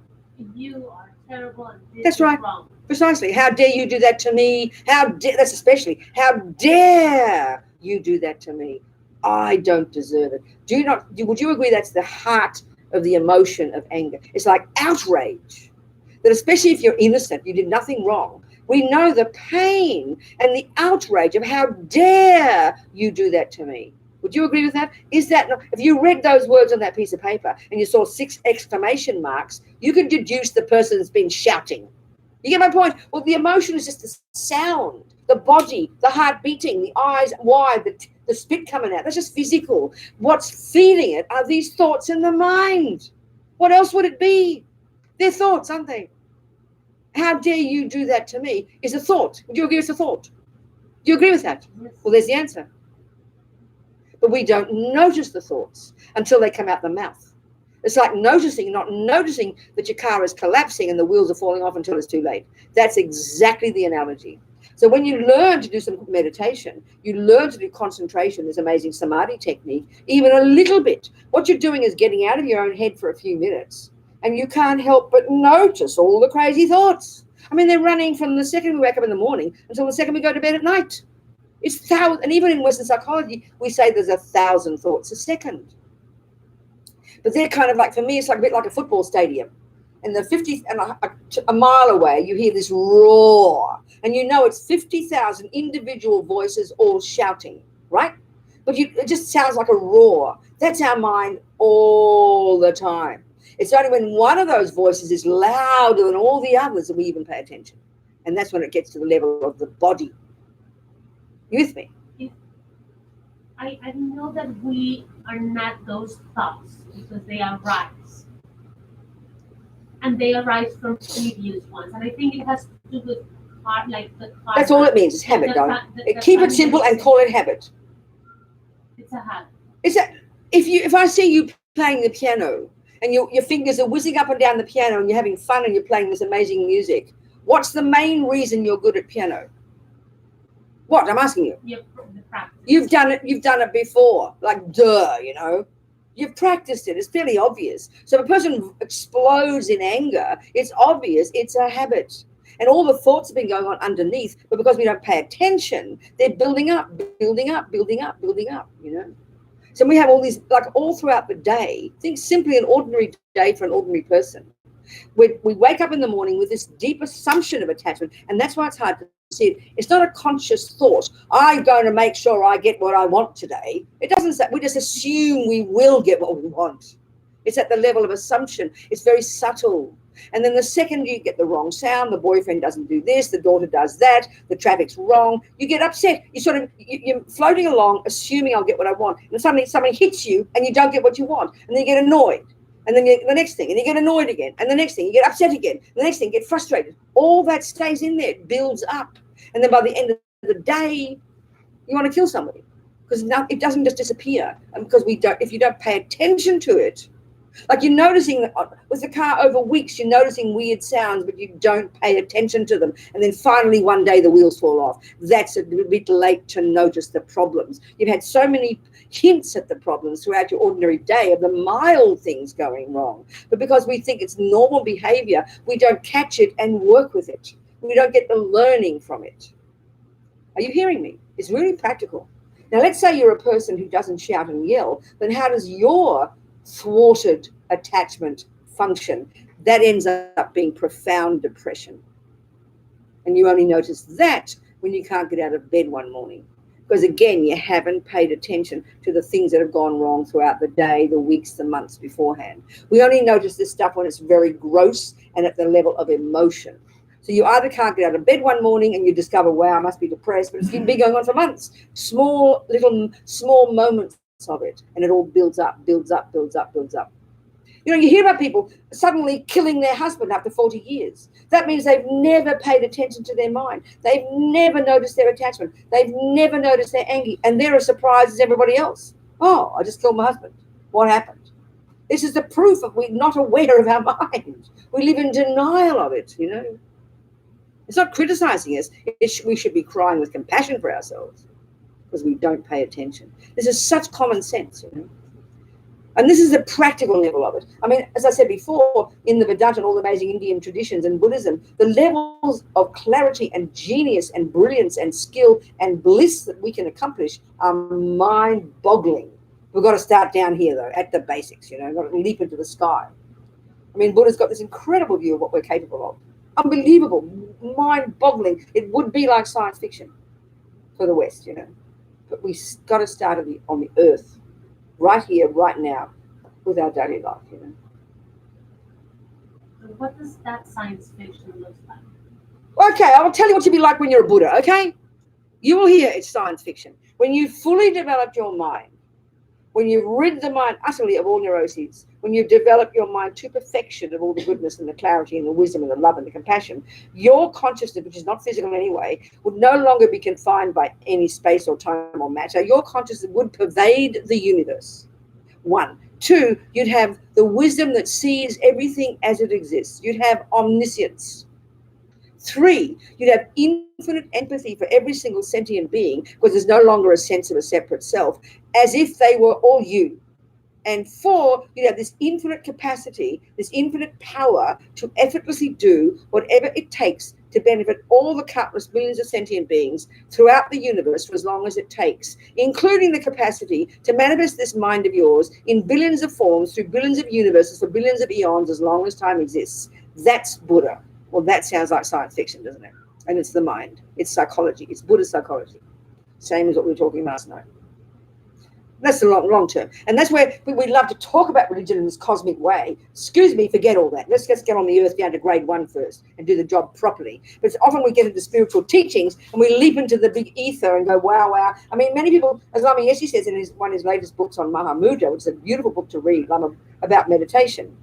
You are terrible and this That's is right. wrong. Precisely. How dare you do that to me? That's especially, how dare you do that to me? I don't deserve it. Would you agree that's the heart of the emotion of anger? It's like outrage. That especially if you're innocent, you did nothing wrong. We know the pain and the outrage of how dare you do that to me. Would you agree with that? Is that not, if you read those words on that piece of paper and you saw 6 exclamation marks, you could deduce the person's been shouting. You get my point? Well, the emotion is just the sound, the body, the heart beating, the eyes wide, the spit coming out. That's just physical. What's feeding it are these thoughts in the mind. What else would it be? They're thoughts, aren't they? How dare you do that to me is a thought. Would you agree it's a thought? Do you agree with that? Yes. Well, there's the answer. But we don't notice the thoughts until they come out the mouth. It's like not noticing that your car is collapsing and the wheels are falling off until it's too late. That's exactly the analogy. So when you learn to do some meditation, you learn to do concentration, this amazing samadhi technique, even a little bit. What you're doing is getting out of your own head for a few minutes, and you can't help but notice all the crazy thoughts. I mean, they're running from the second we wake up in the morning until the second we go to bed at night. It's thousands, and even in Western psychology, we say there's 1,000 thoughts a second. But they're kind of like, for me, it's like a bit like a football stadium. And a mile away, you hear this roar, and you know it's 50,000 individual voices all shouting, right? But it just sounds like a roar. That's our mind all the time. It's only when one of those voices is louder than all the others that we even pay attention. And that's when it gets to the level of the body. You with me? I know that we are not those thoughts because they arise. And they arise from previous ones. And I think it has to do with That's all it means. It's habit, darling. Keep it simple and call it habit. It's a habit. If I see you playing the piano and your fingers are whizzing up and down the piano and you're having fun and you're playing this amazing music, what's the main reason you're good at piano? What? I'm asking you. The practice. You've done it before. Like, duh, you know. You've practiced it. It's fairly obvious. So if a person explodes in anger, it's obvious it's a habit. And all the thoughts have been going on underneath, but because we don't pay attention, they're building up, you know. So we have all these, like all throughout the day, think simply an ordinary day for an ordinary person. We wake up in the morning with this deep assumption of attachment, and that's why it's hard to see it. It's not a conscious thought. I'm going to make sure I get what I want today. It doesn't say, we just assume we will get what we want. It's at the level of assumption. It's very subtle. And then the second you get the wrong sound, the boyfriend doesn't do this, the daughter does that, the traffic's wrong, you get upset. You're floating along, assuming I'll get what I want. And suddenly somebody hits you and you don't get what you want. And then you get annoyed. And then the next thing, and you get annoyed again. And the next thing, you get upset again. The next thing, you get frustrated. All that stays in there. It builds up. And then by the end of the day, you want to kill somebody. Because it doesn't just disappear. And because if you don't pay attention to it, Like you're noticing with the car over weeks, you're noticing weird sounds, but you don't pay attention to them. And then finally one day the wheels fall off. That's a bit late to notice the problems. You've had so many hints at the problems throughout your ordinary day of the mild things going wrong. But because we think it's normal behavior, we don't catch it and work with it. We don't get the learning from it. Are you hearing me? It's really practical. Now, let's say you're a person who doesn't shout and yell, then how does your thwarted attachment function? That ends up being profound depression. And you only notice that when you can't get out of bed one morning. Because again, you haven't paid attention to the things that have gone wrong throughout the day, the weeks, the months beforehand. We only notice this stuff when it's very gross and at the level of emotion. So you either can't get out of bed one morning and you discover, wow, I must be depressed, but it's been going on for months. Small moments of it, and it all builds up. You know, you hear about people suddenly killing their husband after 40 years. That means they've never paid attention to their mind. They've never noticed their attachment. They've never noticed their anger, and they're as surprised as everybody else. Oh, I just killed my husband. What happened? This is the proof of we're not aware of our mind. We live in denial of it, you know. It's not criticizing us. We should be crying with compassion for ourselves because we don't pay attention. This is such common sense, you know. And this is the practical level of it. I mean, as I said before, in the Vedanta and all the amazing Indian traditions and Buddhism, the levels of clarity and genius and brilliance and skill and bliss that we can accomplish are mind-boggling. We've got to start down here, though, at the basics, you know, got to leap into the sky. I mean, Buddha's got this incredible view of what we're capable of. Unbelievable, mind-boggling. It would be like science fiction for the West, you know. But we've got to start on the earth, right here, right now, with our daily life, you know. So what does that science fiction look like? Okay, I'll tell you what to be like when you're a Buddha, okay? You will hear it's science fiction. When you've fully developed your mind, when you've rid the mind utterly of all neuroses, when you've developed your mind to perfection of all the goodness and the clarity and the wisdom and the love and the compassion, your consciousness, which is not physical anyway, would no longer be confined by any space or time or matter. Your consciousness would pervade the universe. 1. 2, you'd have the wisdom that sees everything as it exists. You'd have omniscience. 3, you'd have infinite empathy for every single sentient being because there's no longer a sense of a separate self, as if they were all you. And 4, you'd have this infinite capacity, this infinite power to effortlessly do whatever it takes to benefit all the countless billions of sentient beings throughout the universe for as long as it takes, including the capacity to manifest this mind of yours in billions of forms through billions of universes for billions of eons as long as time exists. That's Buddha. Well, that sounds like science fiction, doesn't it? And it's the mind. It's psychology. It's Buddhist psychology. Same as what we were talking about last night. That's the long term. And that's where we love to talk about religion in this cosmic way. Excuse me, forget all that. Let's just get on the earth down to grade 1 first and do the job properly. But often we get into spiritual teachings and we leap into the big ether and go, wow, wow. I mean, many people, as Lama Yeshe says in one of his latest books on Mahamudra, which is a beautiful book to read, about meditation.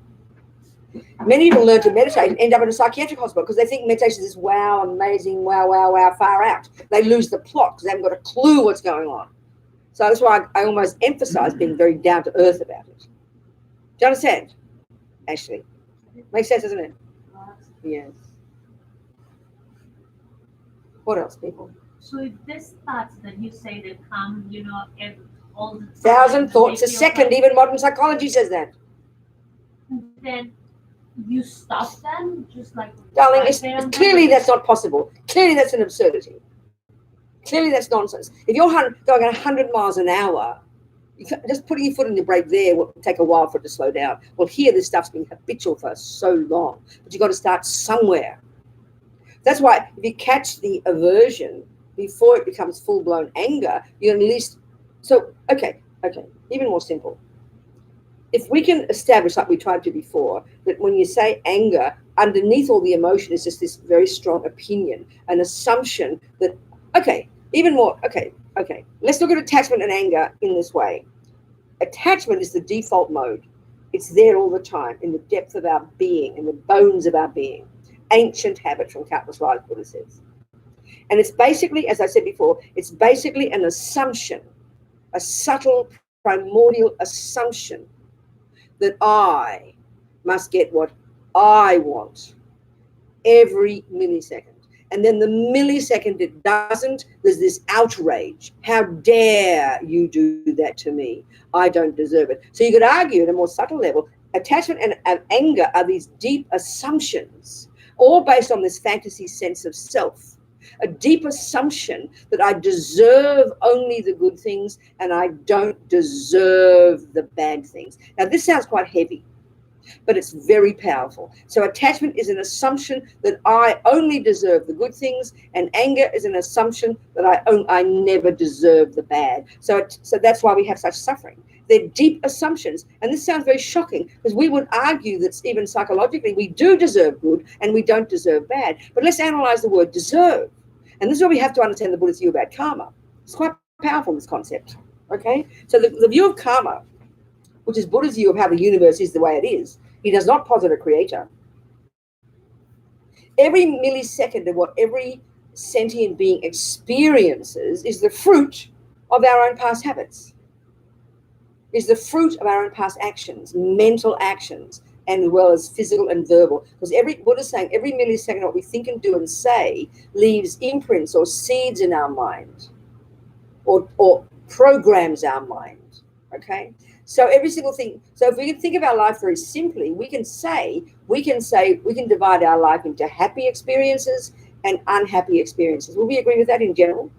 Many people learn to meditate and end up in a psychiatric hospital because they think meditation is this wow, amazing, wow, wow, wow, far out. They lose the plot because they haven't got a clue what's going on. So that's why I almost emphasize being very down to earth about it. Do you understand, Ashley? Makes sense, doesn't it? Yes. What else, people? So if these thoughts that you say that come, you know, all the time, 1,000 thoughts a second, even modern psychology says that. Then you stop them, just like Darling, clearly that's not possible. Clearly that's an absurdity. Clearly that's nonsense. If you're going at 100 miles an hour, just putting your foot on the brake there will take a while for it to slow down. Well, here this stuff's been habitual for so long, but you've got to start somewhere. That's why if you catch the aversion before it becomes full-blown anger, you at least... So, okay, even more simple. If we can establish, like we tried to before, that when you say anger, underneath all the emotion is just this very strong opinion, an assumption that, even more, let's look at attachment and anger in this way. Attachment is the default mode. It's there all the time, in the depth of our being, in the bones of our being. Ancient habit from countless lives, Buddha says. And it's basically, as I said before, it's basically an assumption, a subtle, primordial assumption that I must get what I want every millisecond. And then the millisecond it doesn't, there's this outrage. How dare you do that to me? I don't deserve it. So you could argue at a more subtle level, attachment and anger are these deep assumptions, all based on this fantasy sense of self. A deep assumption that I deserve only the good things and I don't deserve the bad things. Now, this sounds quite heavy, but it's very powerful. So attachment is an assumption that I only deserve the good things, and anger is an assumption that I never deserve the bad. So that's why we have such suffering. They're deep assumptions, and this sounds very shocking because we would argue that even psychologically we do deserve good and we don't deserve bad. But let's analyze the word deserve, and this is where we have to understand the Buddhist view about karma. It's quite powerful, this concept. Okay, so the view of karma, which is Buddha's view of how the universe is the way it is. He does not posit a creator. Every millisecond of what every sentient being experiences is the fruit of our own past habits, is the fruit of our own past actions, mental actions, and as well as physical and verbal. Because Buddha's saying every millisecond what we think and do and say leaves imprints or seeds in our mind or programs our mind. Okay? So every single thing. So if we can think of our life very simply, we can divide our life into happy experiences and unhappy experiences. Will we agree with that in general?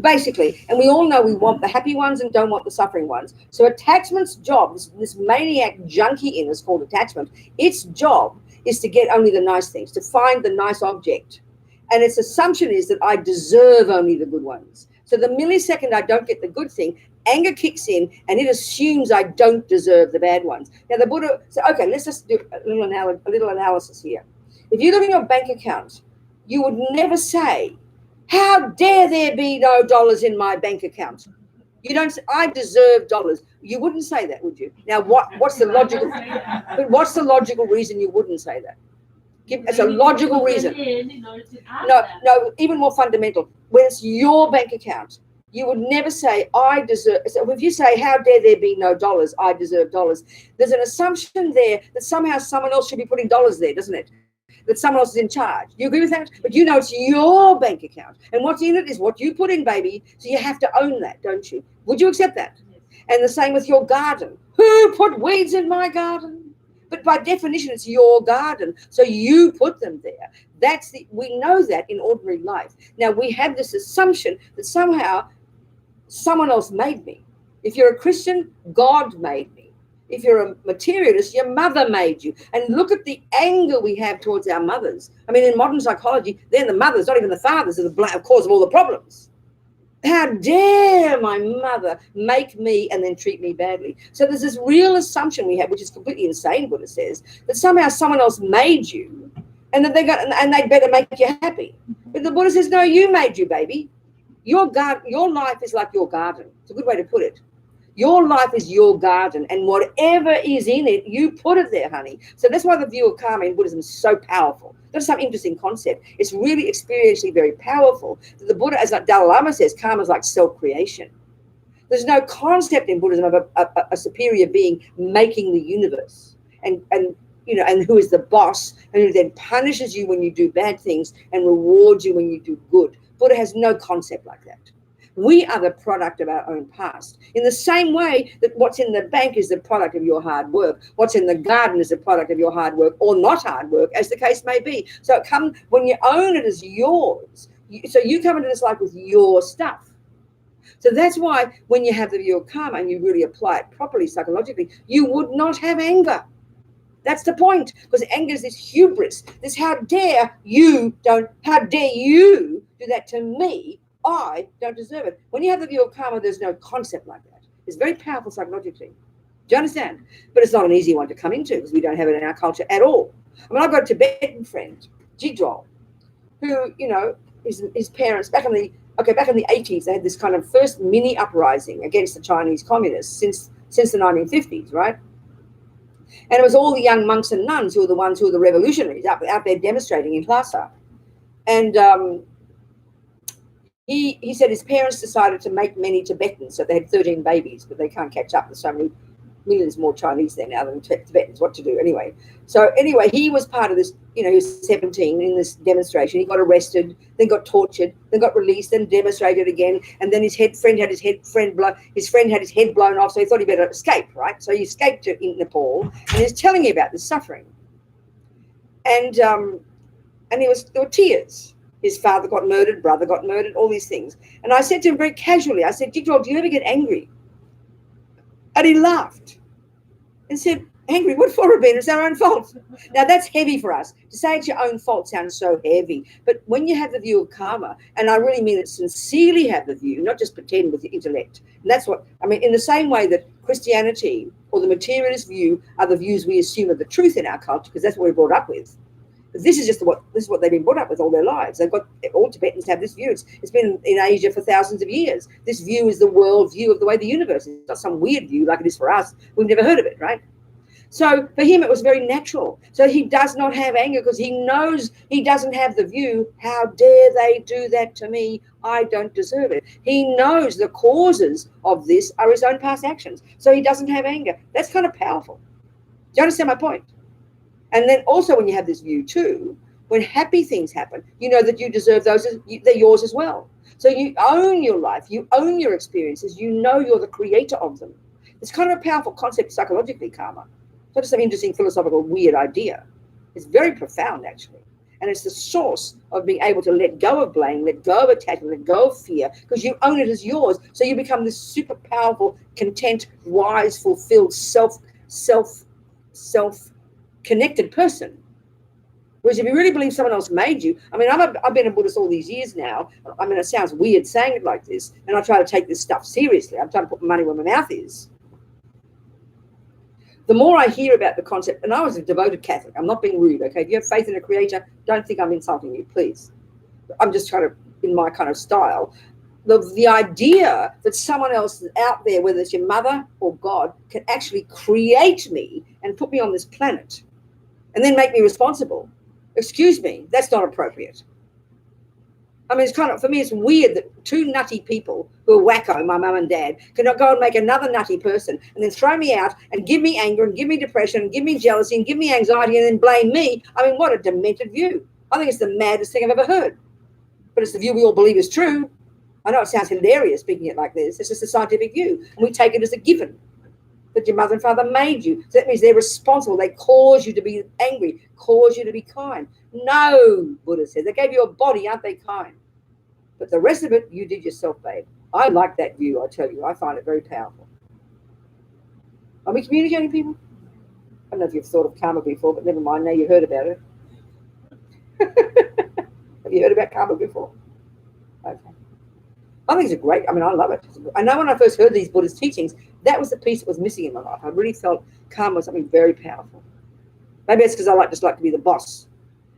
Basically, and we all know we want the happy ones and don't want the suffering ones. So attachment's job, this maniac junkie in us called attachment, its job is to get only the nice things, to find the nice object. And its assumption is that I deserve only the good ones. So the millisecond I don't get the good thing, anger kicks in and it assumes I don't deserve the bad ones. Now the Buddha said, okay, let's just do a little analysis here. If you look in your bank account, you would never say, how dare there be no dollars in my bank account? You don't say, I deserve dollars. You wouldn't say that, would you? Now what's the logical reason you wouldn't say that? It's a logical reason. No, even more fundamental. When it's your bank account, you would never say, I deserve. So if you say, how dare there be no dollars, I deserve dollars, there's an assumption there that somehow someone else should be putting dollars there, doesn't it? That someone else is in charge. You agree with that? But you know it's your bank account. And what's in it is what you put in, baby. So you have to own that, don't you? Would you accept that? And the same with your garden. Who put weeds in my garden? But by definition, it's your garden. So you put them there. We know that in ordinary life. Now, we have this assumption that somehow someone else made me. If you're a Christian, God made me. If you're a materialist, your mother made you. And look at the anger we have towards our mothers. I mean, in modern psychology, they're the mothers, not even the fathers, are the cause of all the problems. How dare my mother make me and then treat me badly? So there's this real assumption we have, which is completely insane, Buddha says, that somehow someone else made you and that they'd better make you happy. But the Buddha says, no, you made you, baby. Your life is like your garden. It's a good way to put it. Your life is your garden, and whatever is in it, you put it there, honey. So that's why the view of karma in Buddhism is so powerful. That's some interesting concept. It's really experientially very powerful. The Buddha, as Dalai Lama says, karma is like self-creation. There's no concept in Buddhism of a superior being making the universe, and who is the boss, and who then punishes you when you do bad things and rewards you when you do good. Buddha has no concept like that. We are the product of our own past. In the same way that what's in the bank is the product of your hard work. What's in the garden is the product of your hard work or not hard work, as the case may be. So when you own it as yours, so you come into this life with your stuff. So that's why when you have the view of karma and you really apply it properly psychologically, you would not have anger. That's the point, because anger is this hubris, this how dare you do that to me? I don't deserve it. When you have the view of karma, there's no concept like that. It's very powerful psychologically. Do you understand? But it's not an easy one to come into because we don't have it in our culture at all. I mean, I've got a Tibetan friend, Jigdrol, who, his parents, back in the 80s, they had this kind of first mini uprising against the Chinese communists since the 1950s, right? And it was all the young monks and nuns who were the ones who were the revolutionaries out there demonstrating in Lhasa. And he said his parents decided to make many Tibetans, so they had 13 babies, but they can't catch up with so many millions more Chinese there now than Tibetans, what to do anyway. So anyway, he was part of this, he was 17 in this demonstration. He got arrested, then got tortured, then got released, then demonstrated again, and then his friend had his head blown off, so he thought he better escape, right? So he escaped in Nepal, and he's telling you about this suffering. And there were tears. His father got murdered, brother got murdered, all these things. And I said to him very casually, I said, Jigsaw, do you ever get angry? And he laughed and said, angry? What for, Robina? It's our own fault. Now, that's heavy for us. To say it's your own fault sounds so heavy. But when you have the view of karma, and I really mean it, sincerely have the view, not just pretend with your intellect. And that's what, I mean, in the same way that Christianity or the materialist view are the views we assume are the truth in our culture, because that's what we're brought up with. But this is what they've been brought up with all their lives. All Tibetans have this view. It's been in Asia for thousands of years. This view is the world view of the way the universe is. It's not some weird view like it is for us. We've never heard of it, right? So for him, it was very natural. So he does not have anger because he knows he doesn't have the view, how dare they do that to me? I don't deserve it. He knows the causes of this are his own past actions. So he doesn't have anger. That's kind of powerful. Do you understand my point? And then also when you have this view too, when happy things happen, you know that you deserve those, they're yours as well. So you own your life, you own your experiences, you know you're the creator of them. It's kind of a powerful concept psychologically, karma. It's not just some interesting philosophical weird idea. It's very profound actually. And it's the source of being able to let go of blame, let go of attachment, let go of fear, because you own it as yours. So you become this super powerful, content, wise, fulfilled, self-connected person. Whereas if you really believe someone else made you, I mean, I've been a Buddhist all these years now. I mean, it sounds weird saying it like this, and I try to take this stuff seriously. I'm trying to put my money where my mouth is. The more I hear about the concept, and I was a devoted Catholic, I'm not being rude, okay? If you have faith in a creator, don't think I'm insulting you, please. I'm just trying to, in my kind of style, the idea that someone else out there, whether it's your mother or God, can actually create me and put me on this planet and then make me responsible. Excuse me, that's not appropriate. I mean, it's kind of, for me, it's weird that two nutty people who are wacko, my mum and dad, cannot go and make another nutty person and then throw me out and give me anger and give me depression and give me jealousy and give me anxiety and then blame me. I mean, what a demented view. I think it's the maddest thing I've ever heard. But it's the view we all believe is true. I know it sounds hilarious speaking it like this. It's just a scientific view. And we take it as a given that your mother and father made you. So that means they're responsible. They cause you to be angry, cause you to be kind. No, Buddha said. They gave you a body, aren't they kind? But the rest of it, you did yourself, babe. I like that view, I tell you. I find it very powerful. Are we communicating, people? I don't know if you've thought of karma before, but never mind. Now you've heard about it. Have you heard about karma before? Okay. I think it's great. I mean, I love it. I know when I first heard these Buddhist teachings, that was the piece that was missing in my life. I really felt karma was something very powerful. Maybe it's because I just like to be the boss.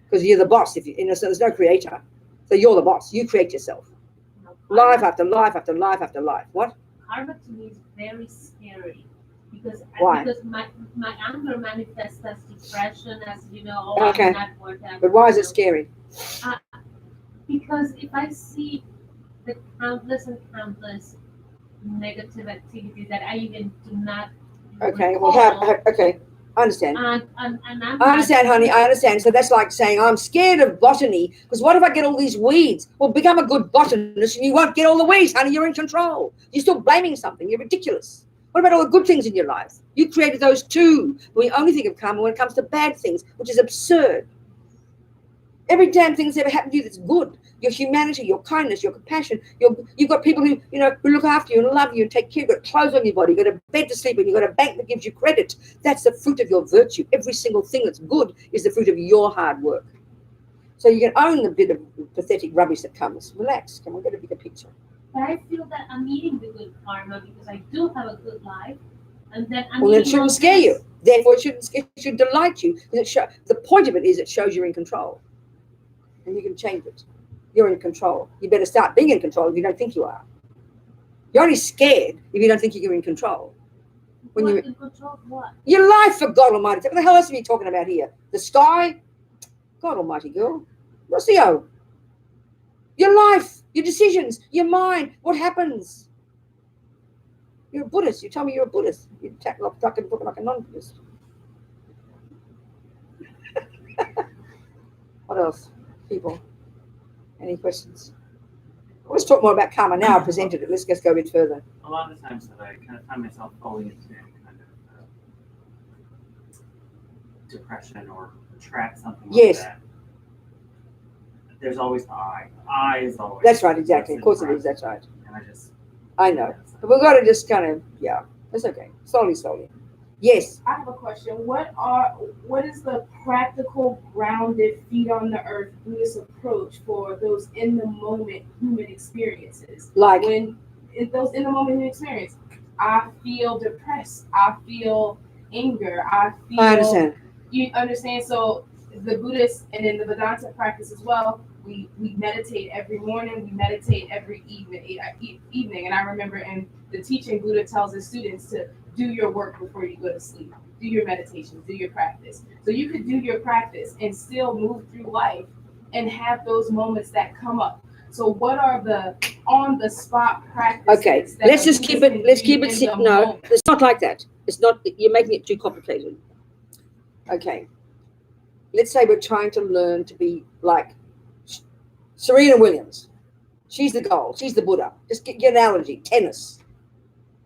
Because you're the boss. So there's no creator. So you're the boss. You create yourself. Life after life after life after life. What? Karma to me is very scary. Because Why? Because my anger manifests as depression, as Okay. I'm not working. But why is it scary? Because if I see the countless and countless negative activities that I even do not Okay. recall, Well, okay. I understand. and I understand, honey. I understand. So that's like saying, I'm scared of botany because what if I get all these weeds? Well, become a good botanist and you won't get all the weeds, honey. You're in control. You're still blaming something. You're ridiculous. What about all the good things in your life? You created those too. We only think of karma when it comes to bad things, which is absurd. Every damn thing that's ever happened to you that's good. Your humanity, your kindness, your compassion. You've got people who look after you and love you and take care. You've got clothes on your body. You've got a bed to sleep in. You've got a bank that gives you credit. That's the fruit of your virtue. Every single thing that's good is the fruit of your hard work. So you can own the bit of pathetic rubbish that comes. Relax. Come on, get a bigger picture. But I feel that I'm eating the good karma because I do have a good life, and then Well, then it shouldn't scare you. Therefore, it should delight you. The point of it is it shows you're in control. And you can change it. You're in control. You better start being in control if you don't think you are. You're only scared if you don't think you're in control. When you're in control of what? Your life, for God Almighty. What the hell else are you talking about here? The sky? God Almighty, girl. What's the O? Your life, your decisions, your mind. What happens? You're a Buddhist. You tell me you're a Buddhist. You talk like a non-Buddhist. What else? People? Any questions? Let's talk more about karma now. I presented it. Let's just go a bit further. A lot of the times that I kind of find myself falling into kind of depression or trap, something Yes. like that. There's always the I. The I is always. That's right, exactly. Of what's course in it is. That's right. front. And I just. I know. But we've got to just kind of, yeah, it's okay. Slowly. Yes. I have a question. What is the practical, grounded, feet on the earth Buddhist approach for those in the moment human experiences? Like, When in those in the moment human experience, I feel depressed, I feel anger, I understand. You understand? So the Buddhist and in the Vedanta practice as well, we meditate every morning, we meditate every evening. And I remember in the teaching, Buddha tells his students to do your work before you go to sleep. Do your meditation, do your practice. So you could do your practice and still move through life and have those moments that come up. So what are the on the spot practices? Okay, that let's just keep it. can Let's do keep it. in the No, moment? it's not like that. It's not. You're making it too complicated. Okay. Let's say we're trying to learn to be like Serena Williams. She's the goal. She's the Buddha. Just get an analogy. Tennis. Do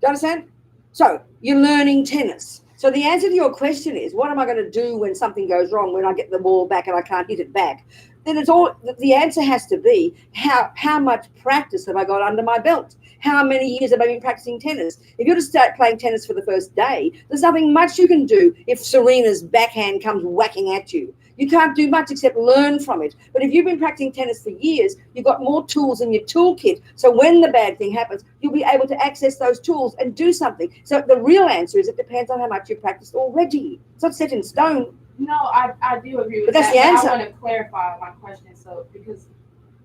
you understand? So you're learning tennis. So the answer to your question is, what am I going to do when something goes wrong, when I get the ball back and I can't hit it back? Then it's all, the answer has to be, how much practice have I got under my belt? How many years have I been practicing tennis? If you're to start playing tennis for the first day, there's nothing much you can do if Serena's backhand comes whacking at you. You can't do much except learn from it. But if you've been practicing tennis for years, you've got more tools in your toolkit. So when the bad thing happens, you'll be able to access those tools and do something. So the real answer is it depends on how much you've practiced already. It's not set in stone. No, I do agree with But that's that. the answer. I want to clarify my question, so because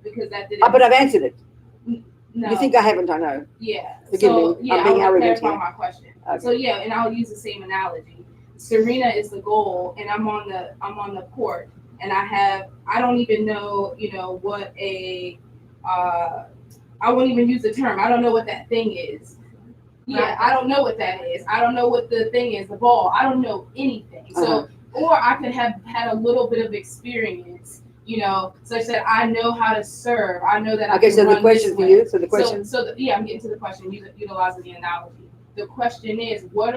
that didn't. But I've answered it. No. You think I haven't, I know. Yeah. Forgive so me. yeah, I'm being I want to arrogant clarify here. my question. Okay. So yeah, and I'll use the same analogy. Serena is the goal, and I'm on the court, and I don't even know, what I won't even use the term. I don't know what that thing is. Yeah, I don't know what that is. I don't know what the thing is, the ball. I don't know anything. So, or I could have had a little bit of experience, such that I know how to serve. I know that I can so run the question this for way. you, so the question. I'm getting to the question, utilizing the analogy. The question is, what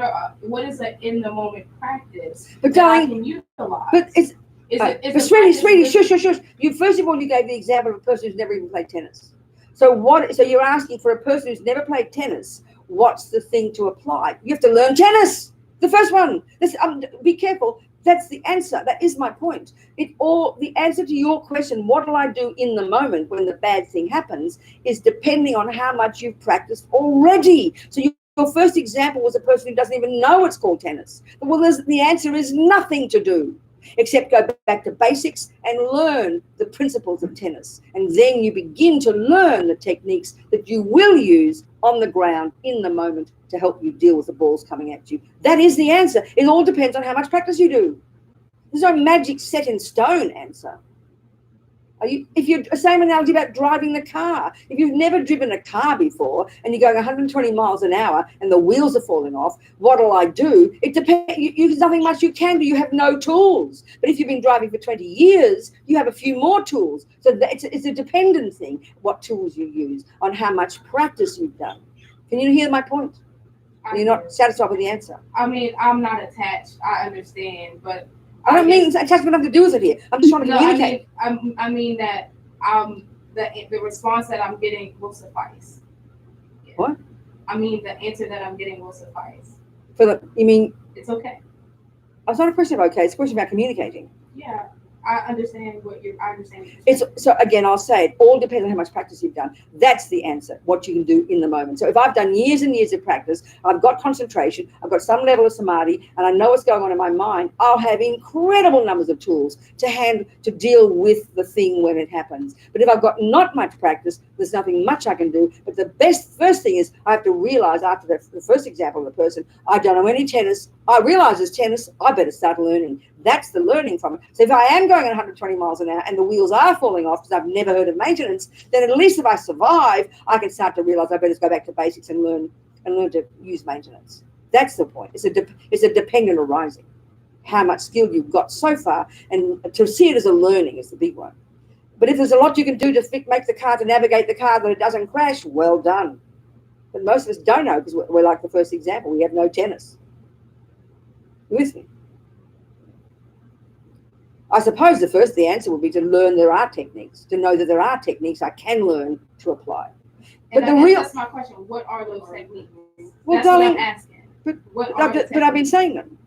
is an in the moment practice But that I darling, can utilize? But it's, Is sweetie, shush. You first of all, you gave the example of a person who's never even played tennis. So you're asking for a person who's never played tennis, what's the thing to apply? You have to learn tennis. The first one. Be careful. That's the answer. That is my point. The answer to your question, what will I do in the moment when the bad thing happens, is depending on how much you've practiced already. So your first example was a person who doesn't even know it's called tennis. Well, the answer is nothing to do except go back to basics and learn the principles of tennis. And then you begin to learn the techniques that you will use on the ground in the moment to help you deal with the balls coming at you. That is the answer. It all depends on how much practice you do. There's no magic set in stone answer. If you're the same analogy about driving the car, if you've never driven a car before and you're going 120 miles an hour and the wheels are falling off, what'll I do? It depends. There's nothing much you can do. You have no tools. But if you've been driving for 20 years, you have a few more tools. So it's a dependent thing, what tools you use, on how much practice you've done. Can you hear my point? You're not satisfied with the answer. I mean, I'm not attached. I understand, but I don't mean attachment nothing to do with it here. I'm just trying to communicate. I mean that the response that I'm getting will suffice. Yeah. What? I mean the answer that I'm getting will suffice. You mean It's okay. it's not a question of okay, it's a question about communicating. Yeah, I understand what you're saying. So again, I'll say it all depends on how much practice you've done. That's the answer, what you can do in the moment. So if I've done years and years of practice, I've got concentration, I've got some level of samadhi, and I know what's going on in my mind, I'll have incredible numbers of tools to deal with the thing when it happens. But if I've got not much practice, there's nothing much I can do. But the first thing is I have to realize after the first example of the person, I don't know any tennis, I realize it's tennis, I better start learning. That's the learning from it. So if I am going at 120 miles an hour and the wheels are falling off because I've never heard of maintenance, then at least if I survive, I can start to realize I better go back to basics and learn and learn to use maintenance. That's the point. It's a dependent arising. How much skill you've got so far, and to see it as a learning is the big one. But if there's a lot you can do to make the car, to navigate the car, that it doesn't crash, well done. But most of us don't know, because we're like the first example. We have no tennis. You with me? I suppose the answer would be to learn there are techniques, to know that there are techniques I can learn to apply. And But that's my question. What are those techniques? Well, That's darling, what I'm asking. but What are I've been saying them.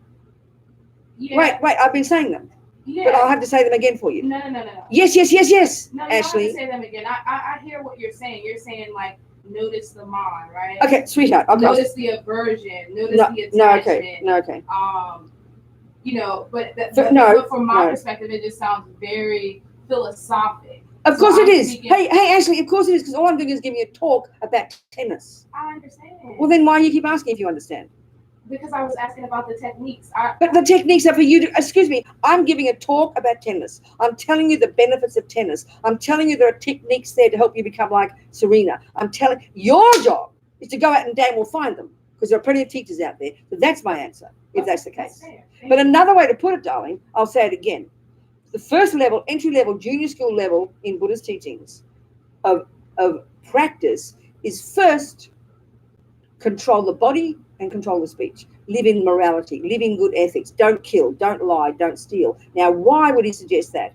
Yeah. Wait, I've been saying them. Yeah. But I'll have to say them again for you. No. Yes, No, you don't have Ashley. to say them again. I hear what you're saying. You're saying like notice the mind, right? Okay, sweetheart. Okay. Notice the aversion. Notice the attachment. No, okay. You know, but from my perspective, it just sounds very philosophic. Of course it is. Hey, Ashley, of course it is, because all I'm doing is giving you a talk about tennis. I understand. Well, then why you keep asking if you understand? Because I was asking about the techniques. But the techniques are for you to, excuse me, I'm giving a talk about tennis. I'm telling you the benefits of tennis. I'm telling you there are techniques there to help you become like Serena. I'm telling your job is to go out and damn well find them, because there are plenty of teachers out there. So that's my answer, if that's the case. But another way to put it, darling, I'll say it again. The first level, entry level, junior school level in Buddhist teachings of practice is first control the body and control the speech. Live in morality, live in good ethics. Don't kill, don't lie, don't steal. Now, why would he suggest that?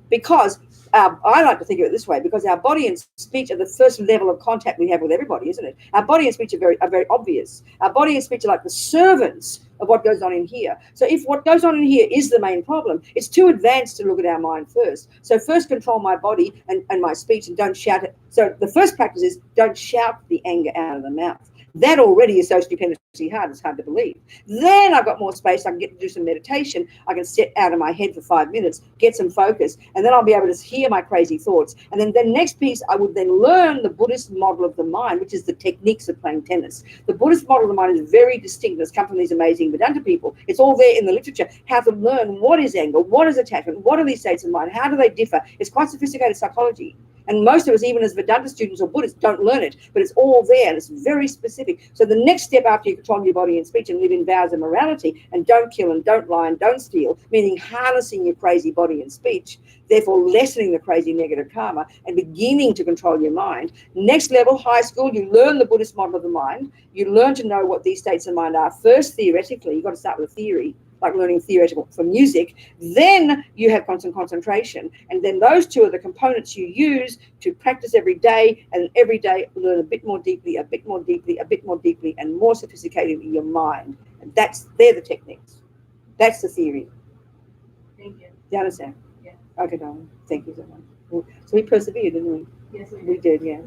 Because I like to think of it this way, because our body and speech are the first level of contact we have with everybody, isn't it? Our body and speech are very obvious. Our body and speech are like the servants of what goes on in here. So if what goes on in here is the main problem, it's too advanced to look at our mind first. So first control my body and my speech, and don't shout it. So the first practice is don't shout the anger out of the mouth. That already is so stupendously hard, it's hard to believe. Then I've got more space, I can get to do some meditation, I can sit out of my head for 5 minutes, get some focus, and then I'll be able to hear my crazy thoughts. And then the next piece, I would then learn the Buddhist model of the mind, which is the techniques of playing tennis. The Buddhist model of the mind is very distinct. It's come from these amazing Vedanta people. It's all there in the literature, how to learn what is anger, what is attachment, what are these states of mind, how do they differ. It's quite sophisticated psychology. And most of us, even as Vedanta students or Buddhists, don't learn it, but it's all there and it's very specific. So the next step after you control your body and speech and live in vows of morality and don't kill and don't lie and don't steal, meaning harnessing your crazy body and speech, therefore lessening the crazy negative karma and beginning to control your mind. Next level, high school, you learn the Buddhist model of the mind. You learn to know what these states of mind are. First, theoretically, you've got to start with a theory, like learning theoretical for music. Then you have constant concentration. And then those two are the components you use to practice every day, and every day learn a bit more deeply, a bit more deeply, a bit more deeply, and more sophisticated in your mind. And they're the techniques. That's the theory. Thank you. Do you understand? Yeah. Okay, darling. Thank you so much. So we persevered, didn't we? Yes, We did, yeah.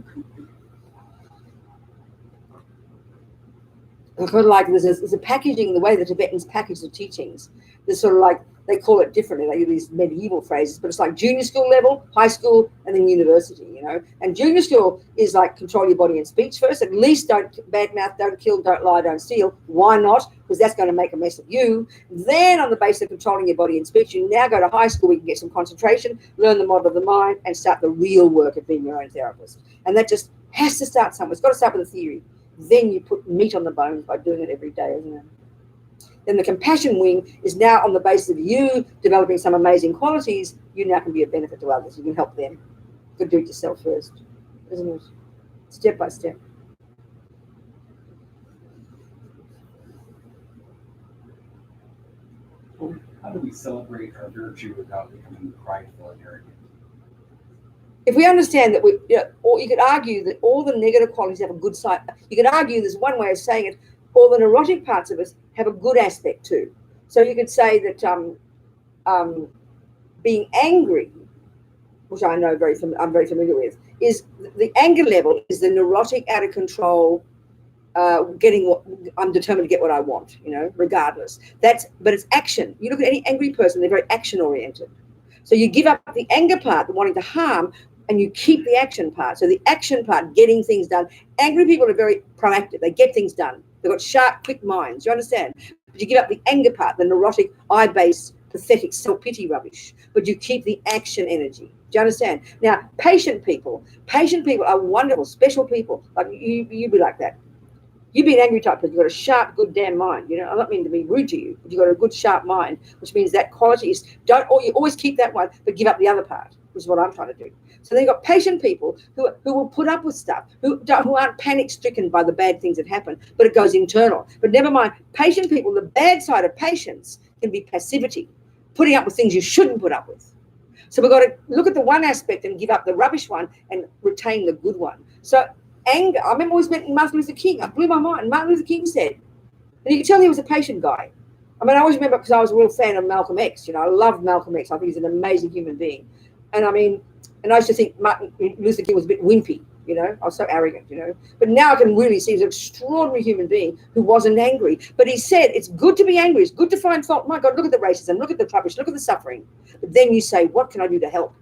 I feel like there's a packaging, the way the Tibetans package the teachings. There's sort of like, they call it differently. They use these medieval phrases, but it's like junior school level, high school, and then university, you know. And junior school is like control your body and speech first. At least don't badmouth, don't kill, don't lie, don't steal. Why not? Because that's going to make a mess of you. Then on the basis of controlling your body and speech, you now go to high school, we can get some concentration, learn the model of the mind, and start the real work of being your own therapist. And that just has to start somewhere. It's got to start with a theory. Then you put meat on the bones by doing it every day, isn't it? Then the compassion wing is now on the basis of you developing some amazing qualities. You now can be a benefit to others. You can help them. You can do it yourself first, isn't it? Step by step. How do we celebrate our virtue without becoming prideful and arrogant? If we understand that or you could argue that all the negative qualities have a good side. You could argue, there's one way of saying it, all the neurotic parts of us have a good aspect too. So you could say that being angry, which I know I'm very familiar with, is the anger level is the neurotic, out of control, getting what I'm determined to get what I want, you know, regardless. But it's action. You look at any angry person, they're very action oriented. So you give up the anger part, the wanting to harm, and you keep the action part. So the action part, getting things done. Angry people are very proactive. They get things done. They've got sharp, quick minds. You understand? But you give up the anger part, the neurotic, eye-based, pathetic, self-pity rubbish. But you keep the action energy. Do you understand? Now, patient people are wonderful, special people. Like you be like that. You be an angry type person. You've got a sharp, good damn mind. You know, I'm not meaning to be rude to you, but you've got a good, sharp mind, which means that quality is you always keep that one, but give up the other part, which is what I'm trying to do. So then you've got patient people who will put up with stuff, who aren't panic-stricken by the bad things that happen, but it goes internal. But never mind, patient people, the bad side of patience can be passivity, putting up with things you shouldn't put up with. So we've got to look at the one aspect and give up the rubbish one and retain the good one. So anger, I remember always met Martin Luther King. It blew my mind. Martin Luther King said, and you can tell he was a patient guy. I mean, I always remember because I was a real fan of Malcolm X. You know, I loved Malcolm X. I think he's an amazing human being. And I mean, and I used to think Martin Luther King was a bit wimpy, you know. I was so arrogant, you know. But now I can really see he's an extraordinary human being who wasn't angry. But he said, it's good to be angry. It's good to find fault. My God, look at the racism. Look at the rubbish. Look at the suffering. But then you say, what can I do to help?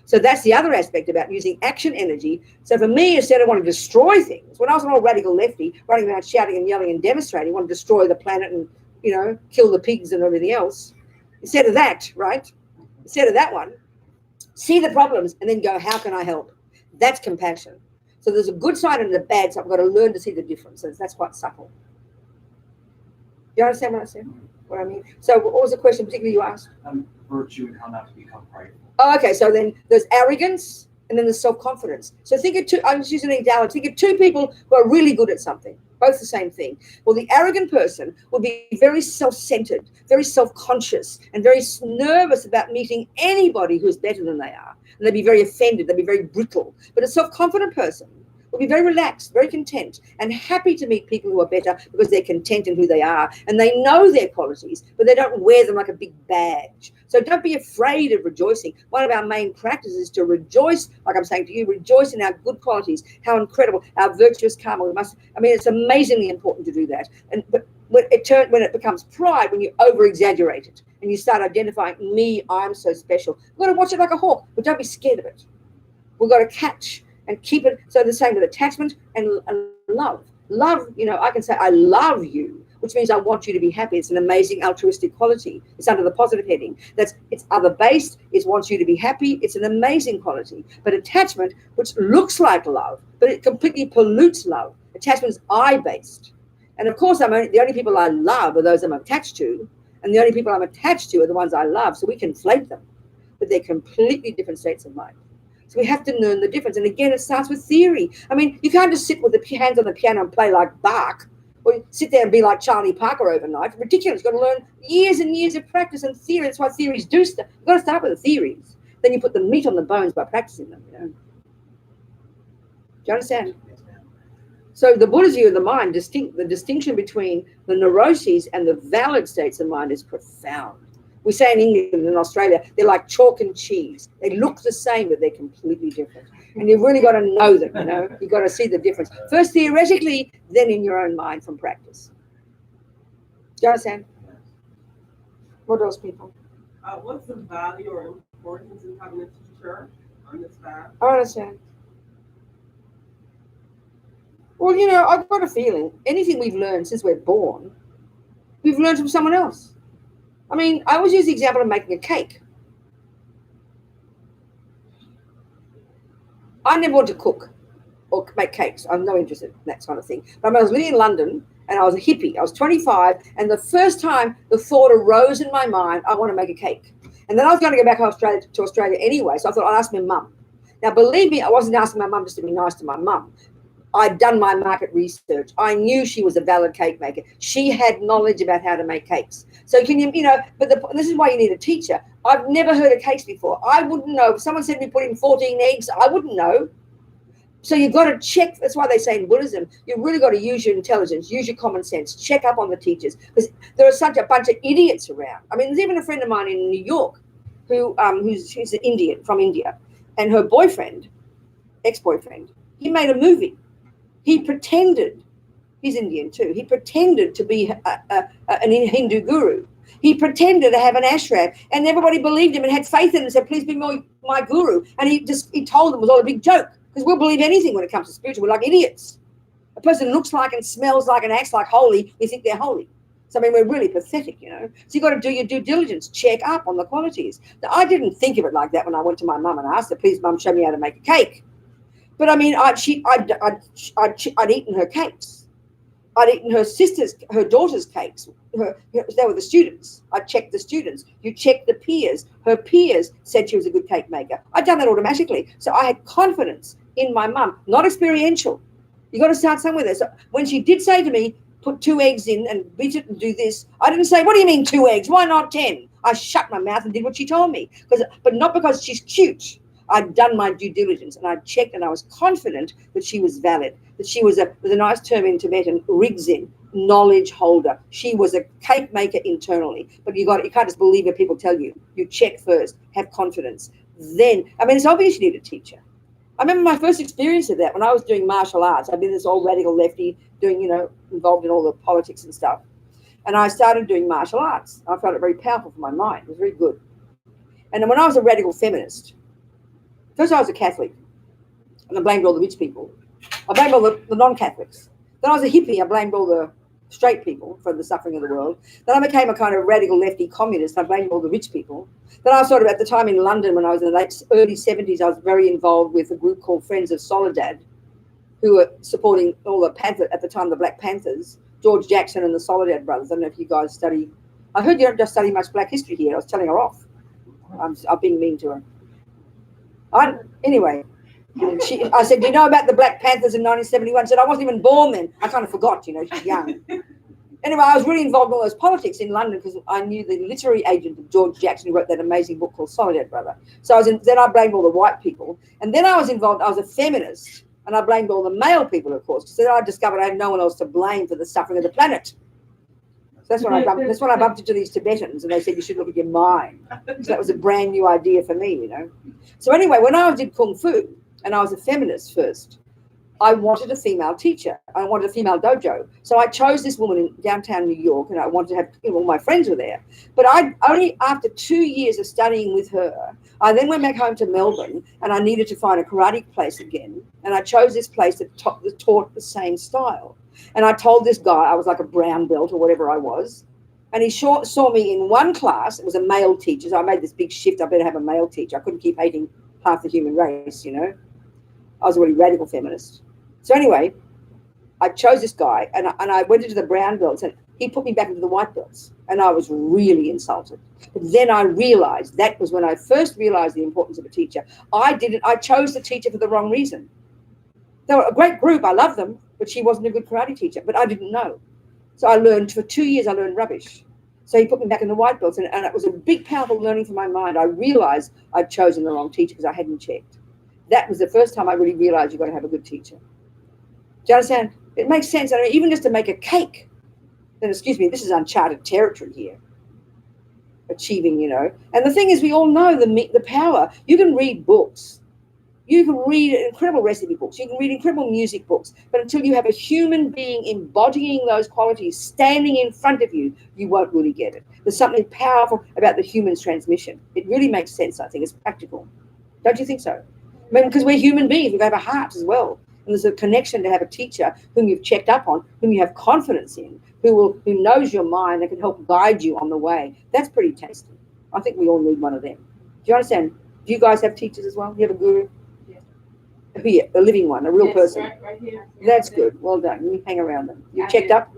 So that's the other aspect about using action energy. So for me, instead of wanting to destroy things, when I was an old radical lefty, running around shouting and yelling and demonstrating, wanting to destroy the planet and, you know, kill the pigs and everything else, instead of that, right? Instead of that one, see the problems and then go, how can I help? That's compassion. So there's a good side and a bad side. I've got to learn to see the differences. That's quite subtle. Do you understand what I said? What I mean? So what was the question particularly you asked? Virtue and how not to become prideful. Oh, okay. So then there's arrogance and then there's self-confidence. So think of two, I'm just using an example. Think of two people who are really good at something, both the same thing. Well, the arrogant person will be very self-centered, very self-conscious, and very nervous about meeting anybody who's better than they are. And they'll be very offended. They'll be very brittle. But a self-confident person will be very relaxed, very content, and happy to meet people who are better because they're content in who they are. And they know their qualities, but they don't wear them like a big badge. So don't be afraid of rejoicing. One of our main practices is to rejoice, like I'm saying to you, rejoice in our good qualities, how incredible, our virtuous karma. It's amazingly important to do that. But when it becomes pride, when you over-exaggerate it and you start identifying, me, I'm so special. We've got to watch it like a hawk, but don't be scared of it. We've got to catch and keep it. So the same with attachment and love. Love, you know, I can say, I love you, which means I want you to be happy. It's an amazing altruistic quality. It's under the positive heading. It's other-based. It wants you to be happy. It's an amazing quality. But attachment, which looks like love, but it completely pollutes love. Attachment is I-based. And of course, the only people I love are those I'm attached to. And the only people I'm attached to are the ones I love. So we conflate them. But they're completely different states of mind. So we have to learn the difference. And again, it starts with theory. I mean, you can't just sit with the hands on the piano and play like Bach, or sit there and be like Charlie Parker overnight. It's ridiculous. You've got to learn years and years of practice and theory. That's why theories do stuff. You've got to start with the theories. Then you put the meat on the bones by practicing them, you know. Do you understand? So the Buddha's view of the mind, the distinction between the neuroses and the valid states of mind is profound. We say in England and Australia, they're like chalk and cheese. They look the same, but they're completely different. And you've really got to know them, you know. You've got to see the difference. First theoretically, then in your own mind from practice. Do you understand? What else, people? What's the value or importance in having a teacher on this path? I understand. Well, you know, I've got a feeling anything we've learned since we're born, we've learned from someone else. I mean, I always use the example of making a cake. I never wanted to cook or make cakes. I'm no interest in that kind of thing. But I was living in London and I was a hippie. I was 25. And the first time the thought arose in my mind, I want to make a cake. And then I was going to go back to Australia anyway. So I thought I'd ask my mum. Now, believe me, I wasn't asking my mum just to be nice to my mum. I'd done my market research. I knew she was a valid cake maker. She had knowledge about how to make cakes. So can you know, but this is why you need a teacher. I've never heard of cakes before. I wouldn't know. If someone said we put in 14 eggs, I wouldn't know. So you've got to check. That's why they say in Buddhism, you've really got to use your intelligence, use your common sense, check up on the teachers. Because there are such a bunch of idiots around. I mean, there's even a friend of mine in New York who's an Indian, from India. And her boyfriend, ex-boyfriend, he made a movie. He pretended, he's Indian too, he pretended to be an Hindu guru. He pretended to have an ashram and everybody believed him and had faith in him and said, please be my guru. And he told them it was all a big joke because we'll believe anything when it comes to spiritual. We're like idiots. A person looks like and smells like and acts like holy, we think they're holy. So, I mean, we're really pathetic, you know. So you've got to do your due diligence, check up on the qualities. Now, I didn't think of it like that when I went to my mum and asked her, please, mum, show me how to make a cake. But I mean, I'd eaten her cakes. I'd eaten her daughter's cakes. They were the students. I checked the students. You check the peers. Her peers said she was a good cake maker. I'd done that automatically. So I had confidence in my mum, not experiential. You got to start somewhere there. So when she did say to me, put 2 eggs in and beat it and do this, I didn't say, what do you mean 2 eggs? Why not 10? I shut my mouth and did what she told me. But not because she's cute. I'd done my due diligence and I checked and I was confident that she was valid, that she was with a nice term in Tibetan, rigzin, knowledge holder. She was a cake maker internally. But you can't just believe what people tell you. You check first, have confidence. Then, it's obvious you need a teacher. I remember my first experience of that when I was doing martial arts. I'd been this old radical lefty doing, involved in all the politics and stuff. And I started doing martial arts. I found it very powerful for my mind. It was very good. And then when I was a radical feminist, first I was a Catholic, and I blamed all the rich people. I blamed all the non-Catholics. Then I was a hippie. I blamed all the straight people for the suffering of the world. Then I became a kind of radical lefty communist. I blamed all the rich people. Then I was sort of, at the time in London, when I was in the early 70s, I was very involved with a group called Friends of Soledad, who were supporting all the at the time, the Black Panthers, George Jackson and the Soledad brothers. I don't know if you guys study. I heard you don't just study much Black history here. I was telling her off. I've been mean to her. Anyway, I said, do you know about the Black Panthers in 1971? I said, I wasn't even born then. I kind of forgot, she's young. Anyway, I was really involved in all those politics in London because I knew the literary agent of George Jackson, who wrote that amazing book called Soledad Brother. So then I blamed all the white people. And then I was involved, I was a feminist, and I blamed all the male people, of course, because then I discovered I had no one else to blame for the suffering of the planet. So that's when I bumped into these Tibetans, and they said, you should look at your mind. So that was a brand new idea for me, So anyway, when I did Kung Fu, and I was a feminist first, I wanted a female teacher. I wanted a female dojo. So I chose this woman in downtown New York, and I wanted to have, all my friends were there. But only after 2 years of studying with her, I then went back home to Melbourne, and I needed to find a karate place again. And I chose this place that taught the same style. And I told this guy, I was like a brown belt or whatever I was. And he saw me in one class. It was a male teacher. So I made this big shift. I better have a male teacher. I couldn't keep hating half the human race, I was a really radical feminist. So anyway, I chose this guy, and I went into the brown belts, and he put me back into the white belts, and I was really insulted. But then I realized, that was when I first realized the importance of a teacher. I chose the teacher for the wrong reason. They were a great group, I love them, but she wasn't a good karate teacher, but I didn't know. So I learned, for 2 years, I learned rubbish. So he put me back in the white belts, and it was a big, powerful learning for my mind. I realized I'd chosen the wrong teacher because I hadn't checked. That was the first time I really realized you've got to have a good teacher. Do you understand? It makes sense. Even just to make a cake, then, excuse me, this is uncharted territory here. Achieving, And the thing is, we all know the power. You can read books. You can read incredible recipe books. You can read incredible music books. But until you have a human being embodying those qualities, standing in front of you, you won't really get it. There's something powerful about the human's transmission. It really makes sense, I think. It's practical. Don't you think so? Because we're human beings. We have a heart as well. And there's a connection to have a teacher whom you've checked up on, whom you have confidence in, who knows your mind and can help guide you on the way. That's pretty tasty. I think we all need one of them. Do you understand? Do you guys have teachers as well? You have a guru? Yeah, a living one, a real person. Right here. That's good. Well done. You hang around them. You checked up?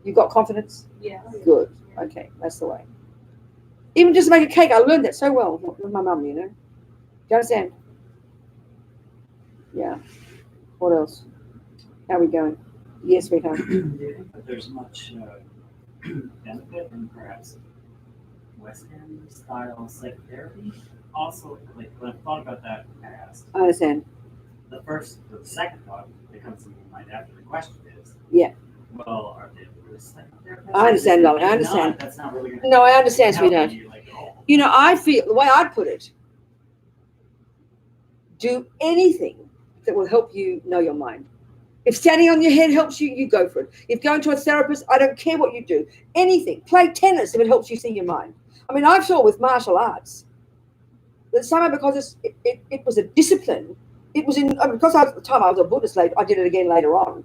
You got confidence? Yeah. Good. Okay, that's the way. Even just to make a cake, I learned that so well with my mum, Do you understand? Yeah. What else? How are we going? Yes, sweetheart. Do you think that there's much benefit in perhaps Western style psychotherapy? Also, when I've thought about that in the past, I understand. the second thought that comes to my mind after the question is, Yeah. well, are they really psychotherapists? I understand, darling. I If understand. not, that's not really going to No, I understand, help sweetheart. you, like, at all. I feel, the way I put it, do anything that will help you know your mind. If standing on your head helps you, you go for it. If going to a therapist, I don't care what you do. Anything. Play tennis if it helps you see your mind. I saw with martial arts that somehow because it was a discipline, it was because at the time I was a Buddhist later, I did it again later on.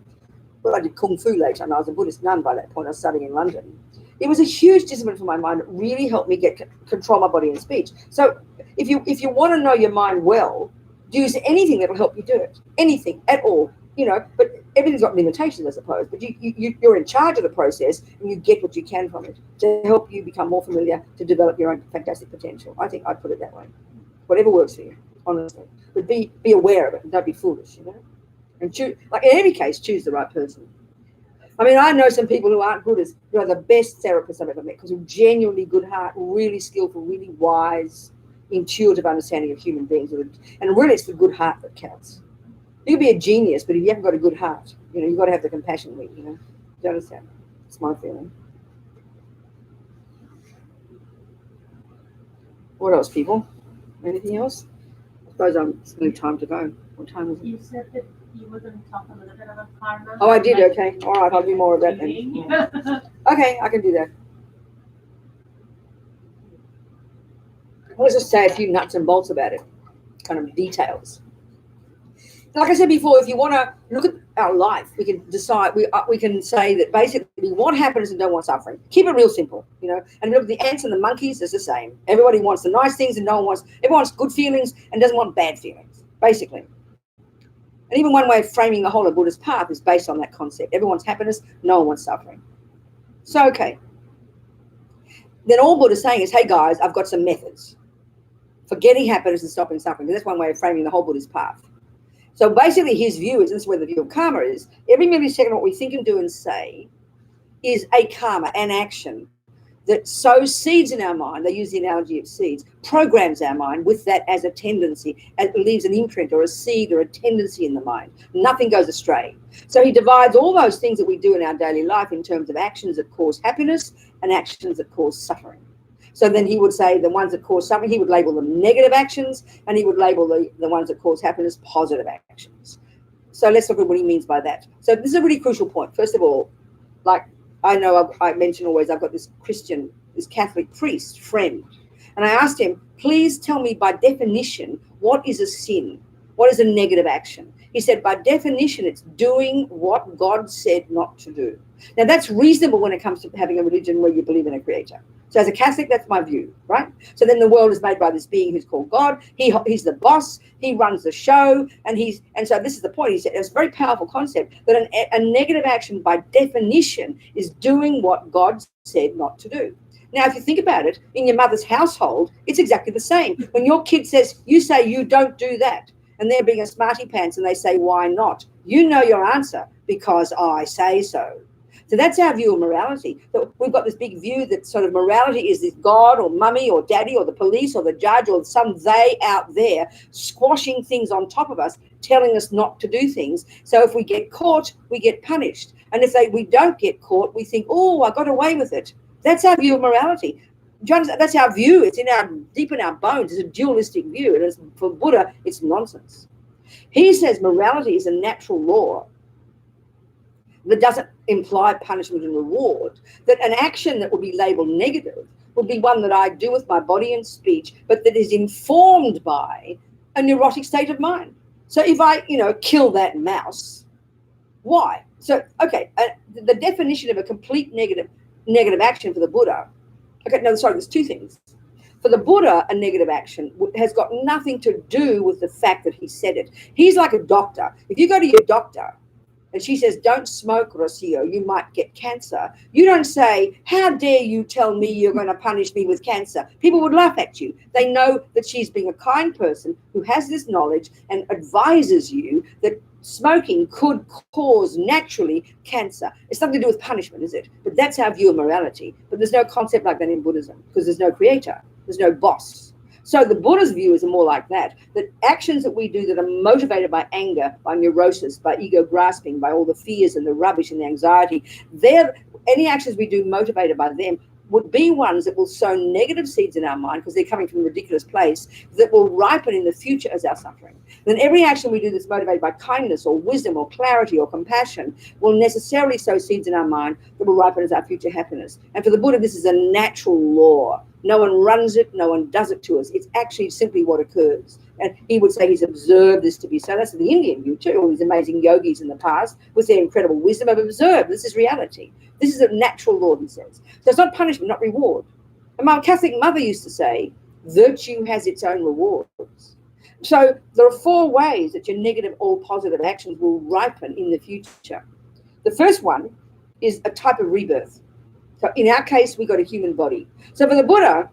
Well, I did Kung Fu later, and I was a Buddhist nun by that point. I was studying in London. It was a huge discipline for my mind. It really helped me control my body and speech. So if you want to know your mind well, use anything that will help you do it. Anything at all. But everything's got limitations, I suppose, but you're in charge of the process and you get what you can from it to help you become more familiar to develop your own fantastic potential. I think I'd put it that way. Whatever works for you, honestly. But be aware of it and don't be foolish, you know? And choose, like in any case, choose the right person. I mean, I know some people who aren't good as, who are the best therapists I've ever met because of genuinely good heart, really skillful, really wise, intuitive understanding of human beings. And really, it's the good heart that counts. You can be a genius, but if you haven't got a good heart, you know, you've got to have the compassion with, you know. Do you understand? It's my feeling. What else, people? Anything else? I suppose I'm spending time to go. What time is it? You said that you were going to talk a little bit about karma. Oh, I did. Like Okay. All right. I'll do more of that then. reading. Okay, I can do that. Let's just say a few nuts and bolts about it, kind of details. Like I said before, if you want to look at our life, we can decide, we can say that basically we want happiness and don't want suffering. Keep it real simple, you know. And look, the ants and the monkeys is the same. Everybody wants the nice things and everyone wants good feelings and doesn't want bad feelings, basically. And even one way of framing the whole of Buddha's path is based on that concept. Everyone wants happiness, no one wants suffering. So, okay. Then all Buddha's saying is, hey guys, I've got some methods for getting happiness and stopping suffering. And that's one way of framing the whole Buddha's path. So basically his view is, and this is where the view of karma is, every millisecond what we think and do and say is a karma, an action that sows seeds in our mind. They use the analogy of seeds, programs our mind with that as a tendency, and it leaves an imprint or a seed or a tendency in the mind. Nothing goes astray. So he divides all those things that we do in our daily life in terms of actions that cause happiness and actions that cause suffering. So then he would say the ones that cause suffering, he would label them negative actions, and he would label the ones that cause happiness positive actions. So let's look at what he means by that. So this is a really crucial point. First of all, like I know I mention always, I've got this Catholic priest friend, and I asked him, please tell me by definition, what is a sin? What is a negative action? He said, by definition, it's doing what God said not to do. Now, that's reasonable when it comes to having a religion where you believe in a creator. So as a Catholic, that's my view, right? So then the world is made by this being who's called God. He's the boss. He runs the show. And so this is the point. He said it's a very powerful concept that a negative action by definition is doing what God said not to do. Now, if you think about it, in your mother's household, it's exactly the same. When your kid says, you say you don't do that, and they're being a smarty pants and they say, why not? You know your answer, because I say so. So that's our view of morality. So we've got this big view that sort of morality is this God or mummy or daddy or the police or the judge or some they out there squashing things on top of us, telling us not to do things. So if we get caught, we get punished. And if we don't get caught, we think, oh, I got away with it. That's our view of morality. That's our view. It's deep in our bones. It's a dualistic view. And for Buddha, it's nonsense. He says morality is a natural law that doesn't imply punishment and reward, that an action that would be labeled negative would be one that I do with my body and speech, but that is informed by a neurotic state of mind. So if I, kill that mouse, why? So, okay, the definition of a complete negative action for the Buddha, there's two things. For the Buddha, a negative action has got nothing to do with the fact that he said it. He's like a doctor. If you go to your doctor and she says, don't smoke, Rocio, you might get cancer, you don't say, how dare you tell me you're going to punish me with cancer? People would laugh at you. They know that she's being a kind person who has this knowledge and advises you that smoking could cause naturally cancer. It's nothing to do with punishment, is it? But that's our view of morality. But there's no concept like that in Buddhism because there's no creator. There's no boss. So the Buddha's view is more like that actions that we do that are motivated by anger, by neurosis, by ego grasping, by all the fears and the rubbish and the anxiety, any actions we do motivated by them would be ones that will sow negative seeds in our mind because they're coming from a ridiculous place that will ripen in the future as our suffering. Then every action we do that's motivated by kindness or wisdom or clarity or compassion will necessarily sow seeds in our mind that will ripen as our future happiness. And for the Buddha, this is a natural law. No one runs it, no one does it to us. It's actually simply what occurs. And he would say he's observed this to be so. That's the Indian view too. All these amazing yogis in the past with their incredible wisdom have observed this is reality. This is a natural law, he says. So it's not punishment, not reward. And my Catholic mother used to say, virtue has its own rewards. So there are 4 ways that your negative or positive actions will ripen in the future. The first one is a type of rebirth. So in our case, we got a human body. So for the Buddha,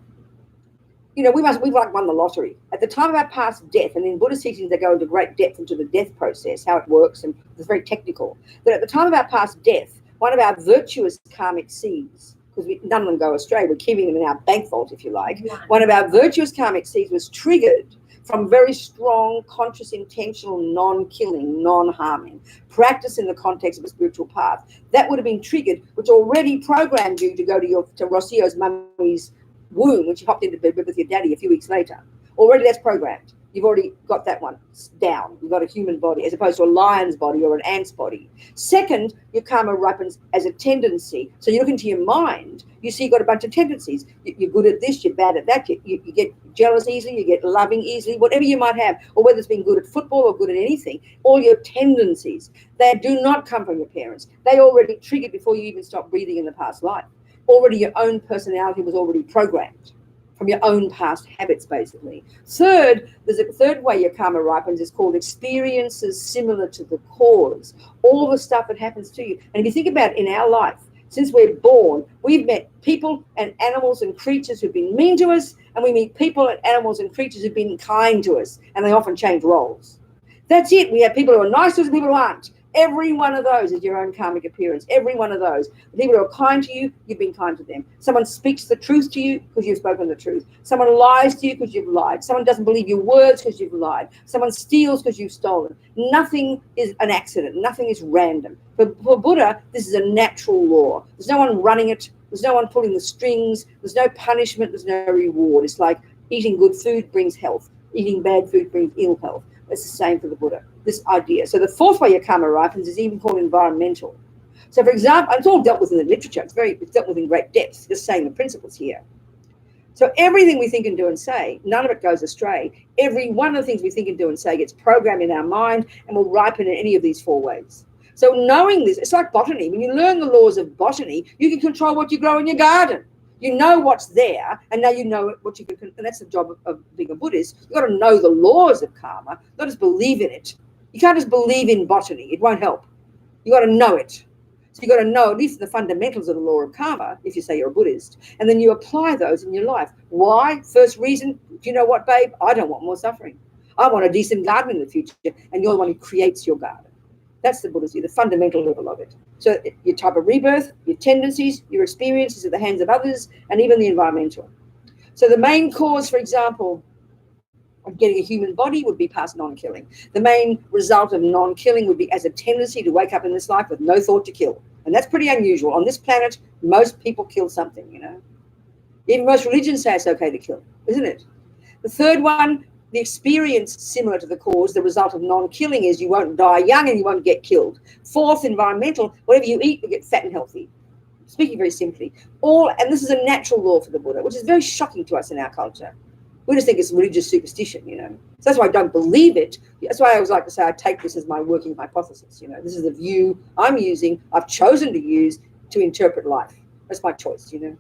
we've like won the lottery. At the time of our past death, and in Buddhist teachings, they go into great depth into the death process, how it works, and it's very technical. But at the time of our past death, one of our virtuous karmic seeds, because none of them go astray, we're keeping them in our bank vault, if you like. One of our virtuous karmic seeds was triggered from very strong, conscious, intentional, non-killing, non-harming practice in the context of a spiritual path. That would have been triggered, which already programmed you to go to Rocio's mummy's womb when she hopped into bed with your daddy a few weeks later. Already that's programmed. You've already got that one down. You've got a human body as opposed to a lion's body or an ant's body. Second, your karma ripens as a tendency. So you look into your mind, you see you've got a bunch of tendencies. You're good at this, you're bad at that, you get jealous easily, you get loving easily, whatever you might have, or whether it's been good at football or good at anything, all your tendencies, they do not come from your parents. They already triggered before you even stopped breathing in the past life. Already your own personality was already programmed from your own past habits, basically. Third, there's a third way your karma ripens. It's called experiences similar to the cause. All the stuff that happens to you. And if you think about it, in our life, since we're born, we've met people and animals and creatures who've been mean to us, and we meet people and animals and creatures who've been kind to us, and they often change roles. That's it. We have people who are nice to us and people who aren't. Every one of those is your own karmic appearance. Every one of those. The people who are kind to you, you've been kind to them. Someone speaks the truth to you because you've spoken the truth. Someone lies to you because you've lied. Someone doesn't believe your words because you've lied. Someone steals because you've stolen. Nothing is an accident. Nothing is random. For Buddha, this is a natural law. There's no one running it. There's no one pulling the strings. There's no punishment. There's no reward. It's like eating good food brings health. Eating bad food brings ill health. It's the same for the Buddha, this idea. So the fourth way your karma ripens is even called environmental. So for example, it's all dealt with in the literature. It's dealt with in great depth, just saying the principles here. So everything we think and do and say, none of it goes astray. Every one of the things we think and do and say gets programmed in our mind and will ripen in any of these 4 ways. So knowing this, it's like botany. When you learn the laws of botany, you can control what you grow in your garden. You know what's there, and now you know what you can, and that's the job of being a Buddhist. You've got to know the laws of karma, not just believe in it. You can't just believe in botany. It won't help. You've got to know it. So you've got to know at least the fundamentals of the law of karma, if you say you're a Buddhist, and then you apply those in your life. Why? First reason, do you know what, babe? I don't want more suffering. I want a decent garden in the future, and you're the one who creates your garden. That's the Buddhist view, the fundamental level of it. So your type of rebirth, your tendencies, your experiences at the hands of others, and even the environmental. So the main cause, for example, of getting a human body would be past non-killing. The main result of non-killing would be as a tendency to wake up in this life with no thought to kill. And that's pretty unusual. On this planet, most people kill something, you know. Even most religions say it's okay to kill, isn't it? The third one, the experience similar to the cause, the result of non-killing is you won't die young and you won't get killed. Fourth, environmental, whatever you eat, you get fat and healthy. Speaking very simply. And this is a natural law for the Buddha, which is very shocking to us in our culture. We just think it's religious superstition, you know. So that's why I don't believe it. That's why I always like to say I take this as my working hypothesis, you know. This is the view I'm using, I've chosen to use to interpret life. That's my choice, you know.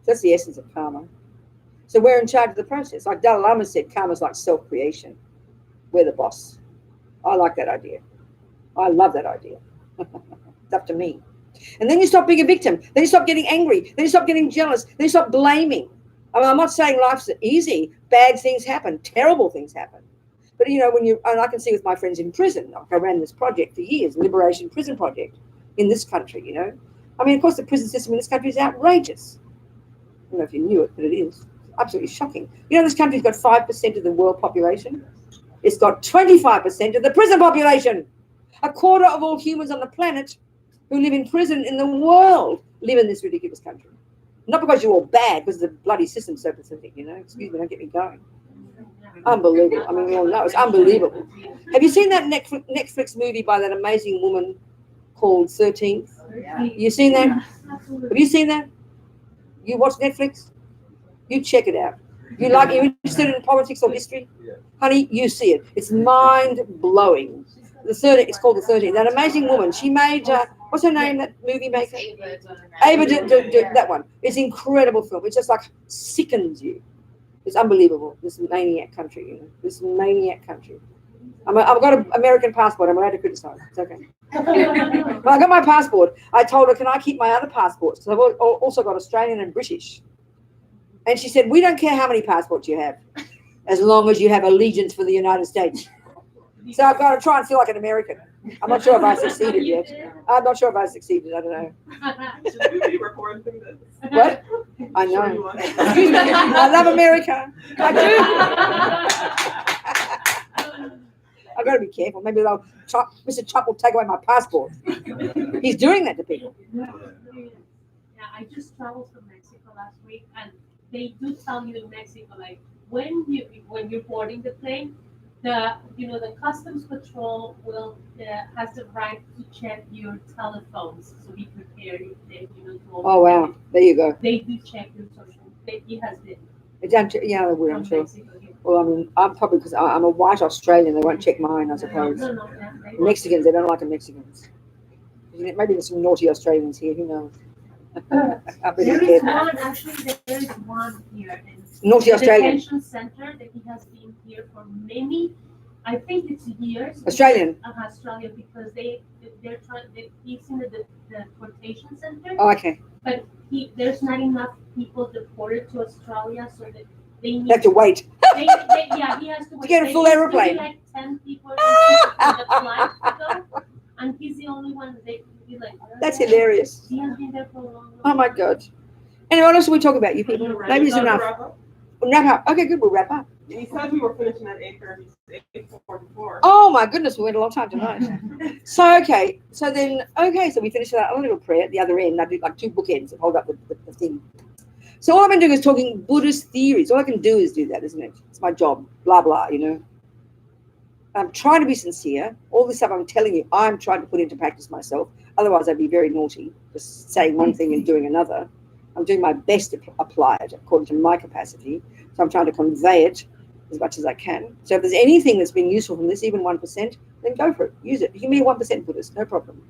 That's the essence of karma. So we're in charge of the process. Like Dalai Lama said, karma's like self-creation. We're the boss. I like that idea. I love that idea. It's up to me. And then you stop being a victim. Then you stop getting angry. Then you stop getting jealous. Then you stop blaming. I mean, I'm not saying life's easy. Bad things happen. Terrible things happen. But, you know, and I can see with my friends in prison, I ran this project for years, Liberation Prison Project in this country, you know. I mean, of course, the prison system in this country is outrageous. I don't know if you knew it, but it is. Absolutely shocking. You know, this country's got 5% of the world population. It's got 25% of the prison population. A quarter of all humans on the planet who live in prison in the world live in this ridiculous country. Not because you're all bad, because the bloody system's so pathetic, you know. Excuse me, don't get me going. Unbelievable. I mean, we all know it's unbelievable. Have you seen that Netflix movie by that amazing woman called 13th? Yeah. You seen that? Have you seen that? You watch Netflix? You check it out. You're interested in politics or history? Yeah. Honey, you see it. It's mind-blowing. It's called The 13th. That amazing woman, she made, what's her name, that movie maker? Ava, that one. It's an incredible film. It just like sickens you. It's unbelievable. This maniac country, you know, this maniac country. I've got an American passport. I'm allowed to criticize. It's okay. Well, I got my passport. I told her, can I keep my other passports? Because I've also got Australian and British. And she said, we don't care how many passports you have, as long as you have allegiance for the United States. So I've got to try and feel like an American. I'm not sure if I succeeded yet. I'm not sure if I succeeded. I don't know. Should we be recording this? What? I know. I love America. I do. I've got to be careful. Maybe Mr. Trump will take away my passport. He's doing that to people. Yeah, I just traveled from Mexico last week, and they do tell you in Mexico, like when you're boarding the plane, the customs patrol has the right to check your telephones, so be prepared if they Oh wow, there you go. They do check your social. It has been. Yeah, they would, I'm sure. Well, I mean, I'm probably because I'm a white Australian. They won't check mine, I suppose. No, Mexicans, they don't like the Mexicans. Maybe there's some naughty Australians here. Who knows? There is one, actually, there is one here in Naughty the Australian. detention center that he has been here for many, I think it's years. Australian. Australia, because they're trying. He's in the deportation center. Oh, okay. But there's not enough people deported to Australia, so that they need They have to wait. he has to wait. get a full airplane. Like 10 people in the flight to go, and he's the only one that they be like. That's hilarious. He has been there for a long Oh my God. Anyway, what else do we talk about, you people? Maybe it's enough. Wrap up. Okay, good. We'll wrap up. He said we were finishing at 8:30. 8:44. Oh my goodness, we went a long time tonight. So we finished that little prayer at the other end. I do like 2 bookends that hold up the thing. So all I've been doing is talking Buddhist theories. All I can do is do that, isn't it? It's my job. Blah blah, you know. I'm trying to be sincere. All this stuff I'm telling you, I'm trying to put into practice myself. Otherwise, I'd be very naughty, just saying one thing and doing another. I'm doing my best to apply it according to my capacity. So I'm trying to convey it as much as I can. So if there's anything that's been useful from this, even 1%, then go for it. Use it. Give me a 1% Buddhist, no problem.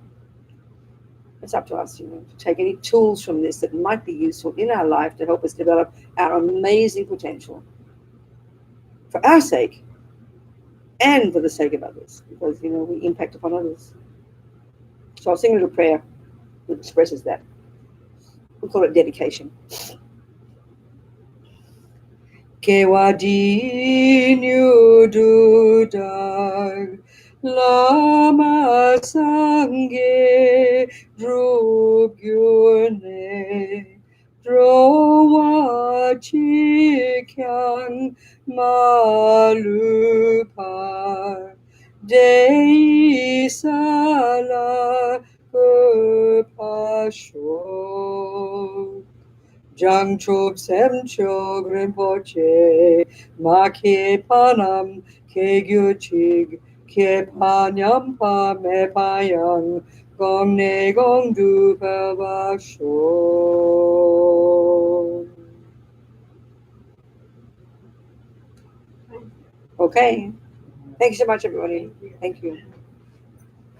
It's up to us, you know, to take any tools from this that might be useful in our life to help us develop our amazing potential for our sake and for the sake of others, because, you know, we impact upon others. So I'll sing a little prayer that expresses that. We call it dedication. Kewadinyu dudag lama sangye drugyune drowa chikyang malupa dei sala pasho Jangchok semchok rinpoche make panam kegyuchig ke panyam pa me payang gong ne gong du pavasho. Okay. Thanks so much, everybody. Thank you.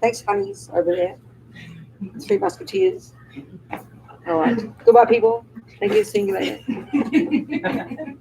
Thanks, honeys, over there. 3 musketeers. All right. Goodbye, people. Thank you. See you later.